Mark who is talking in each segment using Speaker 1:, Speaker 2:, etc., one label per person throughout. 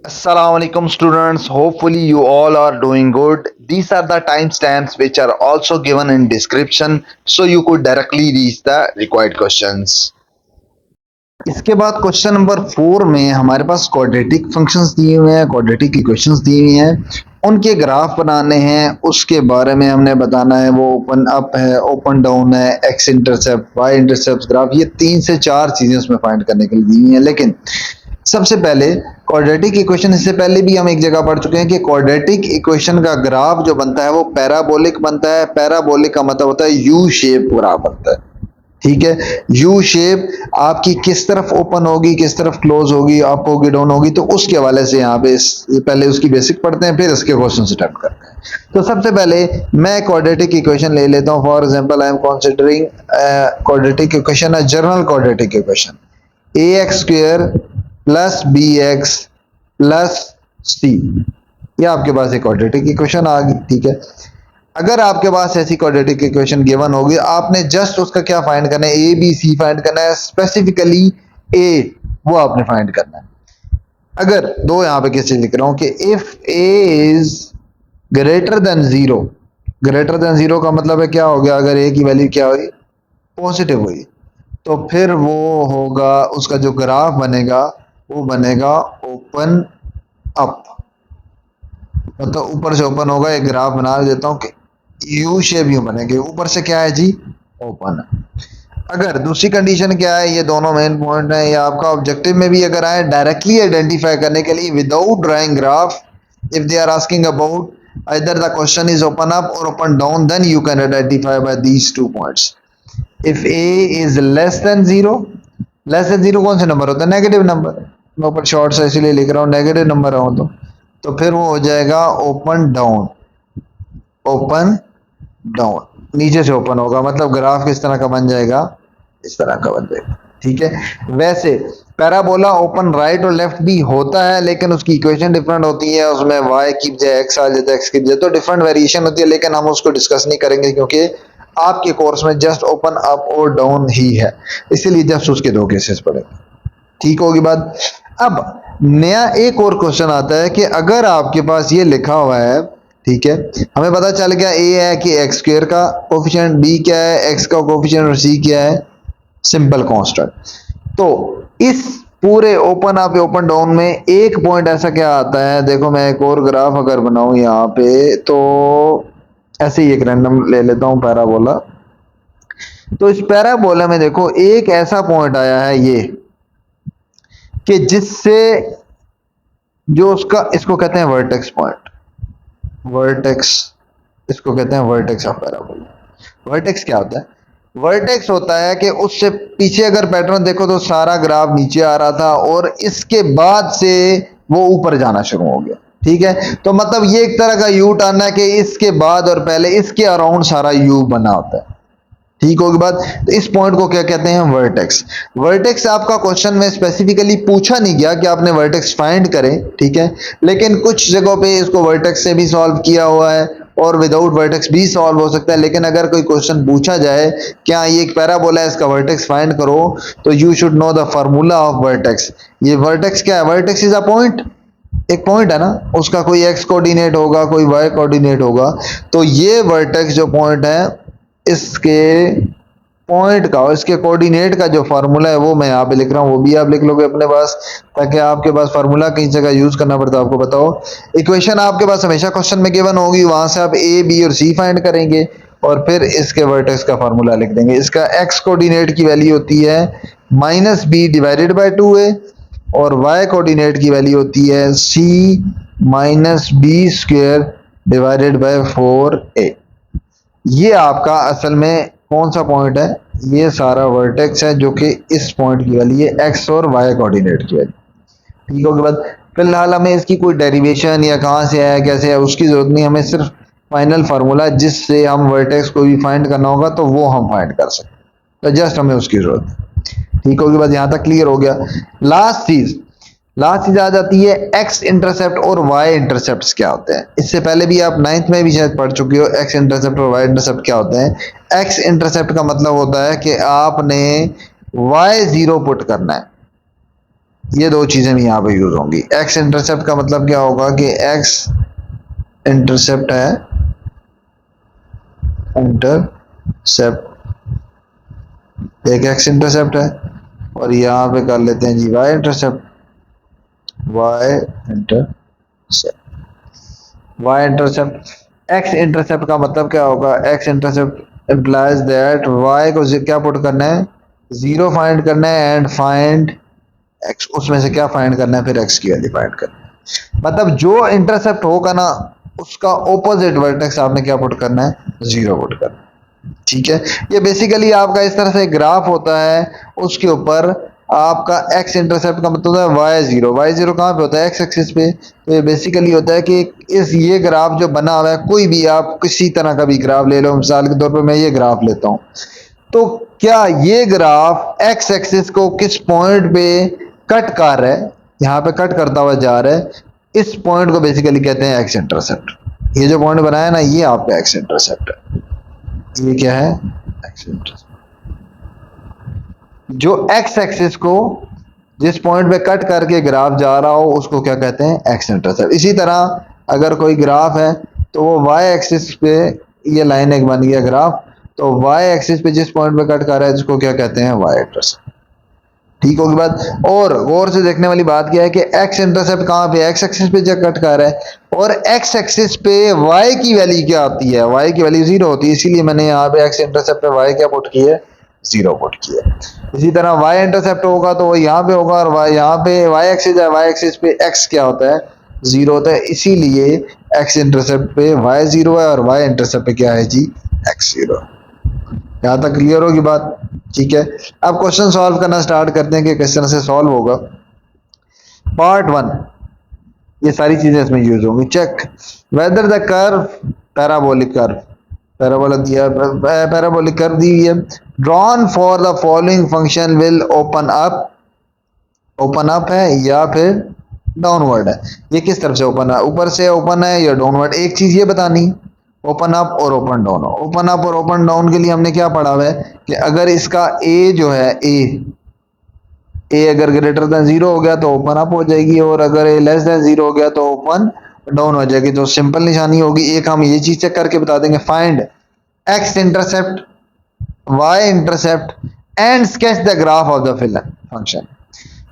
Speaker 1: Assalamualaikum students. Hopefully you all are doing good. These are the timestamps which are also given in description so you could directly reach the required questions. इसके बाद question number 4 में हमारे पास quadratic functions दिए हुए हैं, quadratic equations दी हुई हैं, उनके ग्राफ बनाने हैं, उसके बारे में हमने बताना है। वो ओपन अप है, ओपन डाउन है, X intercept, Y intercept graph, ये 3 से 4 चीजें उसमें फाइंड करने के लिए दी हुई हैं। लेकिन सबसे पहले क्वाड्रेटिक इक्वेशन, इससे पहले भी हम एक जगह पढ़ चुके हैं कि क्वाड्रेटिक इक्वेशन का ग्राफ जो बनता है वो पैराबोलिक बनता है। पैराबोलिक का मतलब होता है यू शेप ग्राफ बनता है। ठीक है, यू शेप आपकी किस तरफ ओपन होगी, किस तरफ क्लोज होगी, अप होगी, डाउन होगी, तो उसके हवाले से यहाँ पे पहले उसकी बेसिक पढ़ते हैं, फिर इसके क्वेश्चन अटेम्प्ट करते हैं। तो सबसे पहले मैं क्वाड्रेटिक इक्वेशन ले लेता हूँ। For example I am considering quadratic equation, a general quadratic equation, A X square plus B X plus C. ये आपके पास एक क्वाड्रेटिक इक्वेशन आ गई। ठीक है, अगर आपके पास ऐसी क्वाड्रेटिक इक्वेशन गिवन होगी, आपने जस्ट उसका क्या फाइंड करना है, ए बी सी फाइंड करना है। स्पेसिफिकली ए वो आपने फाइंड करना है। अगर दो यहाँ पे कैसे लिख रहा हूं कि if A is greater than zero, greater than zero का मतलब है क्या हो गया, अगर ए की वैल्यू क्या हुई, पॉजिटिव हुई, तो फिर वो होगा, उसका जो ग्राफ बनेगा वो बनेगा ओपन अप, मतलब ऊपर से ओपन होगा। एक ग्राफ बना देता हूँ कि यू शेप यू बनेगी, ऊपर से क्या है जी, ओपन। अगर दूसरी कंडीशन क्या है, ये दोनों मेन पॉइंट है, ये आपका ऑब्जेक्टिव में भी अगर आए डायरेक्टली आइडेंटिफाई करने के लिए without drawing graph, if they are asking about either the question is open up or open down, then you can identify by these 2 points. If a is less than 0, less than 0 कौन से number होता है, negative number. मैं ऊपर short से इसीलिए लिख रहा हूँ, नेगेटिव नंबर हो तो फिर वो हो जाएगा ओपन डाउन, ओपन डाउन, नीचे से ओपन होगा, मतलब ग्राफ किस तरह का बन जाएगा, इस तरह का बन जाएगा। ठीक है, वैसे पैराबोला ओपन राइट और लेफ्ट भी होता है, लेकिन उसकी इक्वेशन डिफरेंट होती है, उसमें y की बजाय x आ जाता है, x की बजाय, तो डिफरेंट वेरिएशन होती है, लेकिन हम उसको डिस्कस नहीं करेंगे क्योंकि आपके कोर्स में जस्ट ओपन अप और डाउन ही है, इसीलिए जस्ट उसके 2 केसेस पढ़ेंगे। ठीक होगी बात। अब नया एक और क्वेश्चन आता है कि अगर आपके पास ये लिखा हुआ है, ठीक है, हमें पता चल गया ए है कि एक्स स्क्वायर का कोफिशिएंट, बी क्या है एक्स का कोफिशिएंट, और सी क्या है सिंपल कांस्टेंट। तो इस पूरे ओपन अप ओपन डाउन में एक पॉइंट ऐसा क्या आता है, देखो मैं एक और ग्राफ अगर बनाऊं यहाँ पे, तो ऐसे ही एक रैंडम ले लेता हूं पैराबोला। तो इस पैराबोला में देखो एक ऐसा पॉइंट आया है ये, कि जिससे जो उसका, इसको कहते हैं वर्टेक्स पॉइंट, वर्टेक्स, इसको कहते हैं वर्टेक्स ऑफ पैराबोला। वर्टेक्स क्या होता है, वर्टेक्स होता है कि उससे पीछे अगर पैटर्न देखो तो सारा ग्राफ नीचे आ रहा था और इसके बाद से वो ऊपर जाना शुरू हो गया। ठीक है, तो मतलब ये एक तरह का यू टर्न है कि इसके बाद और पहले इसके अराउंड सारा यू बना होता है। ठीक होगी बात। तो इस पॉइंट को क्या कहते हैं, वर्टेक्स। वर्टेक्स आपका क्वेश्चन में स्पेसिफिकली पूछा नहीं गया कि आपने वर्टेक्स फाइंड करें, ठीक है, लेकिन कुछ जगहों पे इसको वर्टेक्स से भी सॉल्व किया हुआ है और विदाउट वर्टेक्स भी सॉल्व हो सकता है। लेकिन अगर कोई क्वेश्चन पूछा जाए क्या ये एक पैराबोला है, इसका वर्टेक्स फाइंड करो, तो you should know the formula of vertex. ये वर्टेक्स क्या है, वर्टेक्स इज अ पॉइंट, एक पॉइंट है ना, उसका कोई एक्स कोऑर्डिनेट होगा, कोई वाई कोऑर्डिनेट होगा। तो ये वर्टेक्स जो पॉइंट है, इसके पॉइंट का और इसके कोऑर्डिनेट का जो फार्मूला है वो मैं यहाँ पे लिख रहा हूँ, वो भी आप लिख लोगे अपने पास, ताकि आपके पास फार्मूला कहीं जगह यूज करना पड़ता है आपको बताओ। इक्वेशन आपके पास हमेशा क्वेश्चन में गिवन होगी, वहां से आप ए बी और सी फाइंड करेंगे और फिर इसके वर्टेक्स का फार्मूला लिख देंगे। इसका एक्स कोऑर्डिनेट की वैल्यू होती है minus B divided by 2a और वाई कोऑर्डिनेट की वैल्यू होती है C minus B square divided by 4a। ये आपका असल में कौन सा पॉइंट है, ये सारा वर्टेक्स है जो कि इस पॉइंट की वैल्यू है एक्स और वाई कोऑर्डिनेट की वैल्यू। ठीक होगी बात। फिलहाल हमें इसकी कोई डेरिवेशन या कहाँ से आया कैसे है उसकी जरूरत नहीं, हमें सिर्फ फाइनल फार्मूला जिससे हम वर्टेक्स को भी फाइंड करना होगा तो वो हम फाइंड कर सकते, तो जस्ट हमें उसकी जरूरत है। ठीक होगी बात, यहाँ तक क्लियर हो गया। लास्ट चीज आ जाती है एक्स इंटरसेप्ट और वाई इंटरसेप्ट क्या होते हैं। इससे पहले भी आप 9th में भी शायद पढ़ चुके हो एक्स इंटरसेप्ट और वाई इंटरसेप्ट क्या होते हैं। एक्स इंटरसेप्ट का मतलब होता है कि आपने y0 पुट करना है, ये दो चीजें भी यहाँ पे यूज होंगी। एक्स इंटरसेप्ट का मतलब क्या होगा कि एक्स इंटरसेप्ट है, इंटरसेप्ट एक एक्स इंटरसेप्ट है, और यहाँ पे कर लेते हैं जी Y intercept, Y intercept, Y intercept. X intercept का मतलब क्या होगा, X intercept implies that Y को क्या पुट करना है, जीरो फाइंड करना है, एंड फाइंड एक्स, उसमें से क्या फाइंड करना है, फिर एक्स की वैल्यू फाइंड करना है। मतलब जो इंटरसेप्ट होगा ना उसका ऑपोजिट वर्टेक्स आपने क्या पुट करना है, जीरो पुट करना है। ठीक है, ये बेसिकली आपका इस तरह से ग्राफ होता है, उसके ऊपर आपका एक्स इंटरसेप्ट का मतलब है वाई जीरो। वाई जीरो कहाँ पे होता है, एक्स एक्सिस पे। तो ये बेसिकली होता है कि इस ये ग्राफ जो बना हुआ है, कोई भी आप किसी तरह का भी ग्राफ ले लो, मिसाल के तौर पे मैं ये ग्राफ लेता हूँ, तो क्या ये ग्राफ एक्स एक्सिस को किस पॉइंट पे कट कर रहा है, यहाँ पे कट करता हुआ जा रहा है, इस पॉइंट को बेसिकली कहते हैं एक्स इंटरसेप्ट। ये जो पॉइंट बनाया ना, ये आपका एक्स इंटरसेप्ट है। ये क्या है, एक्स इंटरसेप्ट। जो एक्स एक्सिस को जिस पॉइंट पे कट करके ग्राफ जा रहा हो उसको क्या कहते हैं, एक्स इंटरसेप्ट। इसी तरह अगर कोई ग्राफ है तो वो वाई एक्सिस पे, ये लाइन एक बन गया ग्राफ, तो वाई एक्सिस पे जिस पॉइंट पे कट कर रहा है उसको क्या कहते हैं, वाई इंटरसेप्ट। ठीक होगी बात। और गौर से देखने वाली बात क्या है कि एक्स इंटरसेप्ट कहाँ पे, एक्स एक्सिस पे जब कट कर रहा है, और एक्स एक्सिस पे वाई की वैल्यू क्या आती है, वाई की वैल्यू जीरो होती है, इसीलिए मैंने यहाँ पे एक्स इंटरसेप्ट पे वाई क्या पुट की है, जीरो पुट की है। इसी तरह वाई इंटरसेप्ट होगा तो वो यहाँ पे होगा, और वाई यहाँ पे वाई एक्सिस है, वाई एक्सिस पे एक्स क्या होता है, जीरो होता है, इसीलिए एक्स इंटरसेप्ट पे वाई जीरो है और वाई इंटरसेप्ट पे क्या है जी, एक्स जीरो। यहाँ तक क्लियर होगी बात। ठीक है, अब क्वेश्चन सॉल्व करना स्टार्ट करते हैं कि किस तरह से सॉल्व होगा। पार्ट वन, ये सारी चीजें इसमें यूज होंगी। Check whether the curve, parabolic curve, parabolic दिया, पैराबोलिक कर्व दी है, drawn for the following function will open up, open up है या फिर डाउनवर्ड है। ये किस तरफ से ओपन है, ऊपर से ओपन है या डाउनवर्ड, एक चीज ये बतानी है, ओपन अप और ओपन डाउन। ओपन अप और ओपन डाउन के लिए हमने क्या पढ़ा हुआ है कि अगर इसका ए जो है, ए अगर ग्रेटर देन जीरो हो गया तो ओपन अप हो जाएगी, और अगर ए लेस देन जीरो हो गया तो ओपन डाउन हो जाएगी। तो सिंपल निशानी होगी, एक हम ये चीज चेक करके बता देंगे, find X intercept, Y intercept and sketch the graph of the function.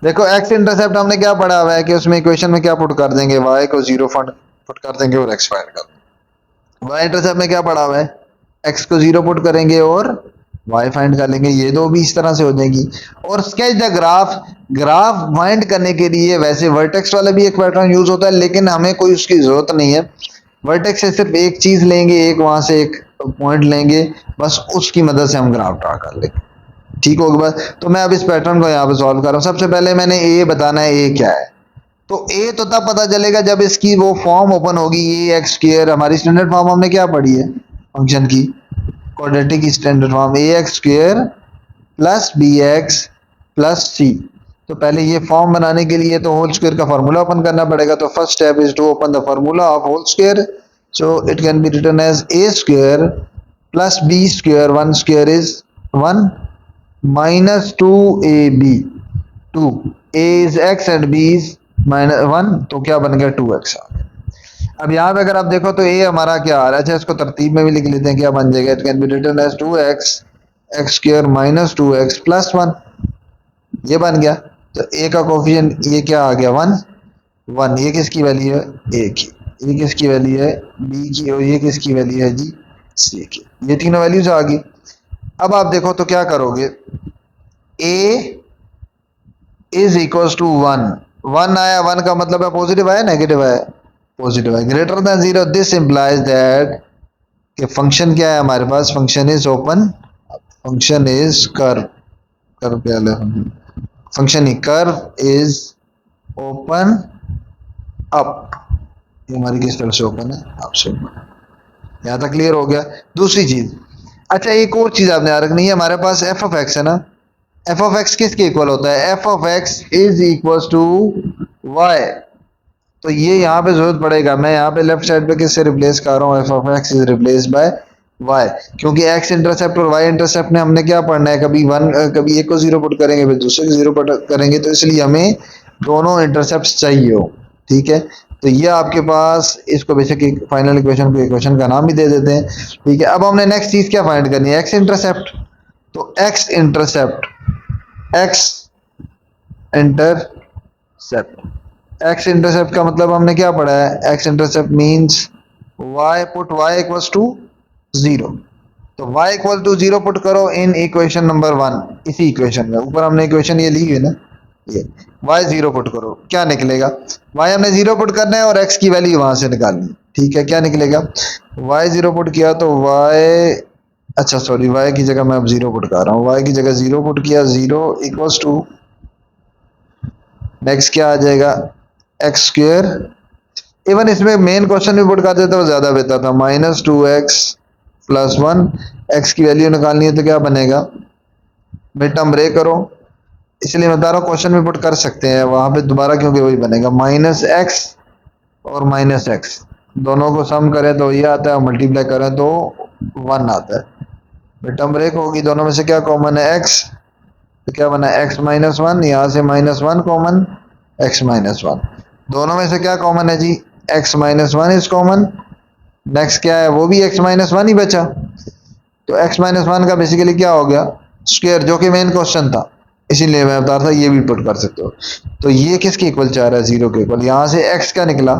Speaker 1: देखो एक्स इंटरसेप्ट हमने क्या पढ़ा हुआ है कि उसमें इक्वेशन में क्या पुट कर देंगे, वाई को जीरो पुट कर देंगे और एक्स फाइंड कर देंगे। वाई इंटरसेप्ट में क्या पढ़ा हुआ है, एक्स को जीरो पुट करेंगे और वाई फाइंड कर लेंगे, ये दो भी इस तरह से हो जाएगी। और sketch the graph, graph find करने के लिए वैसे वर्टेक्स वाला भी एक पैटर्न यूज होता है, लेकिन हमें कोई उसकी जरूरत नहीं है। वर्टेक्स से सिर्फ एक चीज लेंगे, एक वहां से एक पॉइंट लेंगे, बस उसकी मदद से हम ग्राफ ड्रा कर लेंगे। ठीक होगा बस। तो मैं अब इस पैटर्न को यहाँ पे सॉल्व कर रहा हूँ। सबसे पहले मैंने ए बताना है, ए क्या है। तो ए तो तब पता चलेगा जब इसकी वो फॉर्म ओपन होगी, ए एक्स स्क्वायर, हमारी स्टैंडर्ड फॉर्म हमने क्या पढ़ी है फंक्शन की, quadratic standard form, A X square plus B X plus C. तो पहले ये फॉर्म बनाने के लिए तो होल स्क्वायर का फार्मूला ओपन करना पड़ेगा। तो first step is to open the formula of whole square, so it can be written as A square plus B square, one square is one, minus to A B, two, A is X and B is minus one, तो क्या बन गया, to x आ गया। अब यहाँ पे अगर आप देखो तो ए हमारा क्या आ रहा है, अच्छा इसको तरतीब में भी लिख लेते हैं, क्या बन जाएगा, it can be written as two X X square minus two X plus one, ये बन गया। तो ए का कोफिशिएंट ये क्या आ गया, वन वन, ये किसकी वैल्यू है, ए की, ये किसकी वैल्यू है, बी की, और ये किसकी वैल्यू है जी, सी की। ये तीनों वैल्यूज आ गई। अब आप देखो तो क्या करोगे, A is equal to one, one आया, वन का मतलब है पॉजिटिव है नेगेटिव है, पॉजिटिव है, greater than zero, this implies that कि फंक्शन क्या है हमारे पास, function is open, function is curve, curve क्या है, फंक्शन ही कर्व इज ओपन अप, ये हमारी किस तरह से ओपन है, अप से ओपन। यहाँ तक क्लियर हो गया। दूसरी चीज, अच्छा एक और चीज आपने याद रखनी है, हमारे पास एफ ऑफ एक्स है ना, एफ ऑफ एक्स किसके इक्वल होता है, F of X is equal to Y. तो ये यहाँ पे जरूरत पड़ेगा, मैं यहाँ पे लेफ्ट साइड पे किससे रिप्लेस कर रहा हूँ, F of X is replace by Y, क्योंकि एक्स इंटरसेप्ट और वाई इंटरसेप्ट ने हमने क्या पढ़ना है, कभी वन, कभी एक को जीरो पुट करेंगे फिर दूसरे को जीरो पुट करेंगे, तो इसलिए हमें दोनों इंटरसेप्ट चाहिए हो, ठीक है। तो ये आपके पास इसको बेसिक फाइनल इक्वेशन को इक्वेशन का नाम भी दे देते हैं, ठीक है। अब हमने नेक्स्ट चीज क्या फाइंड करनी है, एक्स इंटरसेप्ट। तो X intercept, X intercept, X intercept का मतलब हमने क्या पढ़ा है, X intercept means y, put y equals to 0। तो y इक्वल टू 0 पुट करो इन इक्वेशन नंबर 1, इसी इक्वेशन में ऊपर हमने इक्वेशन ये ली है ना, ये y 0 पुट करो, क्या निकलेगा, y हमने 0 पुट करना है और x की वैल्यू वहां से निकालनी, ठीक है। क्या निकलेगा, y 0 पुट किया तो y, अच्छा सॉरी, y की जगह मैं अब 0 पुट कर रहा हूँ, y की जगह 0 पुट किया, 0 इक्वल्स टू, नेक्स्ट क्या आ जाएगा, एक्स स्क्वेयर। इवन इसमें मेन क्वेश्चन भी पुट कर देते तो ज्यादा बेहतर था, -2x प्लस 1, एक्स की वैल्यू निकालनी है तो क्या बनेगा, मिड टर्म ब्रेक करो, इसलिए मैं बता रहा हूँ क्वेश्चन में पुट कर सकते हैं वहां पे दोबारा, क्योंकि वही बनेगा -x और -x, दोनों को सम करें तो ये आता है और मल्टीप्लाई करें तो 1 आता है। मिड टर्म ब्रेक होगी, दोनों में से क्या कॉमन है, x, तो क्या बना x-1, यहाँ से -1 कॉमन, x-1, दोनों में से क्या कॉमन है जी, x-1 इज कॉमन, नेक्स्ट क्या है, वो भी x-1 ही बचा, तो x-1 का बेसिकली क्या हो गया, स्क्वायर, जो कि मेन क्वेश्चन था, इसीलिए मैं बता रहा था ये भी पुट कर सकते हो। तो ये किसके इक्वल चाह रहा है, 0 के इक्वल, यहाँ से x क्या निकला,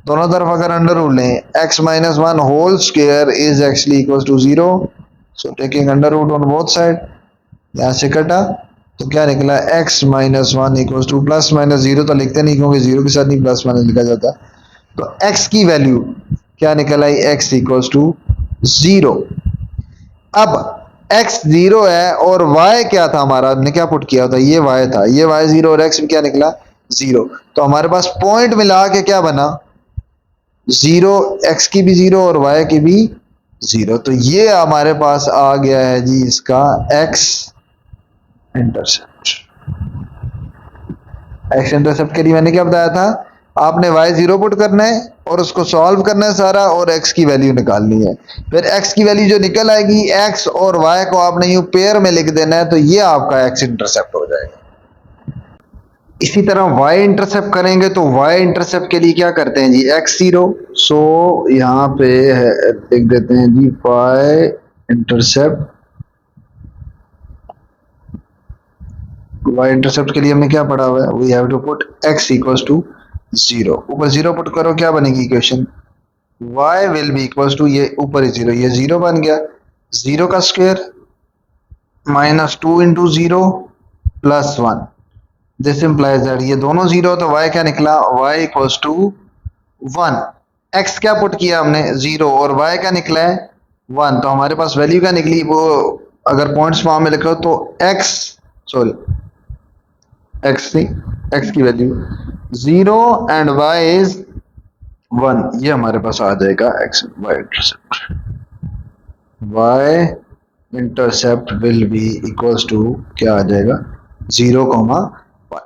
Speaker 1: दोनों तरफ अगर अंडर रूल लें, x-1 whole square is actually equal to 0, so taking under root on both side, यहाँ से कटा तो क्या निकला, x-1 equal to plus minus 0, तो लिखते नहीं क्योंकि 0 के साथ नहीं प्लस माइनस लिखा जाता, तो x की वैल्यू क्या निकल आई, x इक्वल टू 0। अब x 0 है और y क्या था हमारा, हमने क्या पुट किया था, ये y था, ये y 0 और x क्या निकला 0, तो हमारे पास पॉइंट मिला के क्या बना 0, x की भी 0 और y की भी 0, तो ये हमारे पास आ गया है जी इसका x इंटरसेप्ट। एक्स इंटरसेप्ट के लिए मैंने क्या बताया था, आपने y 0 पुट करना है और उसको सॉल्व करना है सारा और x की वैल्यू निकालनी है, फिर x की वैल्यू जो निकल आएगी, x और y को आपने यूं पेयर में लिख देना है, तो ये आपका x इंटरसेप्ट हो जाएगा। इसी तरह y इंटरसेप्ट करेंगे तो y इंटरसेप्ट के लिए क्या करते हैं जी, x0, सो यहाँ पे लिख देते हैं जी y इंटरसेप्ट, y इंटरसेप्ट के लिए हमने क्या पढ़ा हुआ है, we have to put x equals to 0, ऊपर 0 पुट करो, क्या बनेगी equation, y will be equals to, ये ऊपर 0, ये 0 बन गया, 0 का square -2 into 0 plus 1, this implies that, ये दोनों 0 तो y क्या निकला, y इक्वल्स टू 1, x क्या पुट किया हमने 0 और y क्या निकला है 1, तो हमारे पास वैल्यू क्या निकली, वो अगर पॉइंट्स फॉर्म में लिखो तो x, सॉरी x थी, x की वैल्यू 0 एंड y इज 1, ये हमारे पास आ जाएगा x y intercept, y intercept will be equals to क्या आ जाएगा 0, y,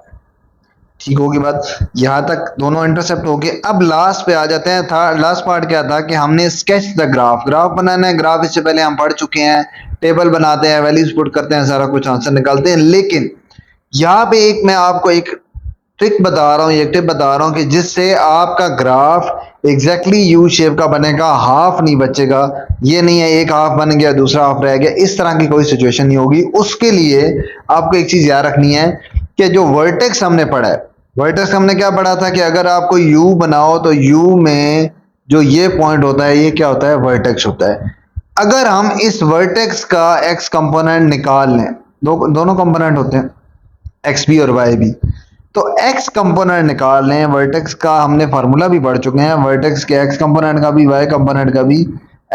Speaker 1: ठीक होगी बात, यहां तक दोनों इंटरसेप्ट हो गए। अब लास्ट पे आ जाते हैं, था लास्ट पार्ट क्या था कि हमने स्केच द ग्राफ, ग्राफ बनाना है, ग्राफ इससे पहले हम पढ़ चुके हैं, टेबल बनाते हैं, वैल्यूज पुट करते हैं, सारा कुछ आंसर निकालते हैं, लेकिन यहाँ पे एक मैं आपको एक ट्रिक बता रहा हूँ, एक टिप बता रहा हूँ कि जिससे आपका ग्राफ एग्जैक्टली यू शेप का बनेगा, हाफ नहीं बचेगा, ये नहीं है एक हाफ बन गया दूसरा हाफ रह गया, इस तरह की कोई सिचुएशन नहीं होगी। उसके लिए आपको एक चीज याद रखनी है कि जो वर्टेक्स हमने पढ़ा है, वर्टेक्स हमने क्या पढ़ा था कि अगर आपको यू बनाओ तो यू में जो ये पॉइंट होता है ये क्या होता है, वर्टेक्स होता है। अगर हम इस वर्टेक्स का एक्स कंपोनेंट निकाल लें, दोनों कंपोनेंट होते हैं एक्स भी और वाई भी, तो x कंपोनेंट निकाल लें, वर्टेक्स का हमने फार्मूला भी पढ़ चुके हैं, वर्टेक्स के x कंपोनेंट का भी y कंपोनेंट का भी,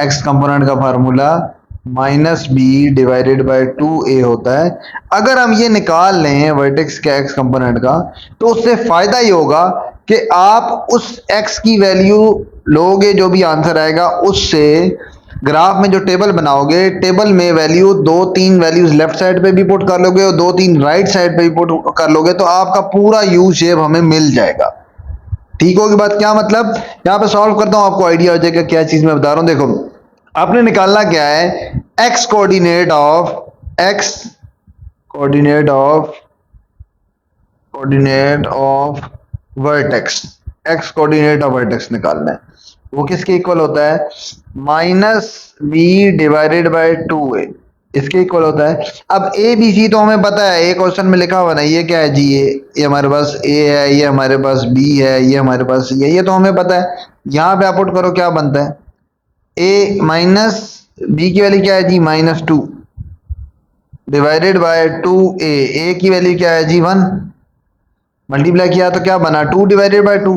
Speaker 1: x कंपोनेंट का फार्मूला -b/2a होता है। अगर हम ये निकाल लें वर्टेक्स के x कंपोनेंट का, तो उससे फायदा ये होगा कि आप उस x की वैल्यू लोगे, जो भी आंसर आएगा उससे ग्राफ में जो टेबल बनाओगे, टेबल में वैल्यू 2-3 वैल्यूज लेफ्ट साइड पे भी पुट कर लोगे और 2-3 राइट साइड पे भी पुट कर लोगे, तो आपका पूरा यू शेप हमें मिल जाएगा। ठीक होगी बात, क्या मतलब, यहाँ पे सॉल्व करता हूं आपको आइडिया हो जाएगा क्या चीज मैं बता रहा हूं। देखो आपने निकालना क्या है, x coordinate of coordinate of vertex, x coordinate of vertex निकालना है। वो किसके इक्वल होता है? Minus B divided by 2a, इसके इक्वल होता है। अब ए बी सी तो हमें पता है, ए क्वेश्चन में लिखा हुआ ना, ये क्या है जी, ये हमारे पास ए है, ये हमारे पास बी है, ये हमारे पास ये तो हमें पता है। यहाँ पे आप पुट करो, क्या बनता है? ए माइनस बी की वैल्यू क्या है जी? -2 डिवाइडेड बाय 2a, ए की वैल्यू क्या है जी? 1। मल्टीप्लाई किया तो क्या बना? 2 डिवाइडेड बाय 2,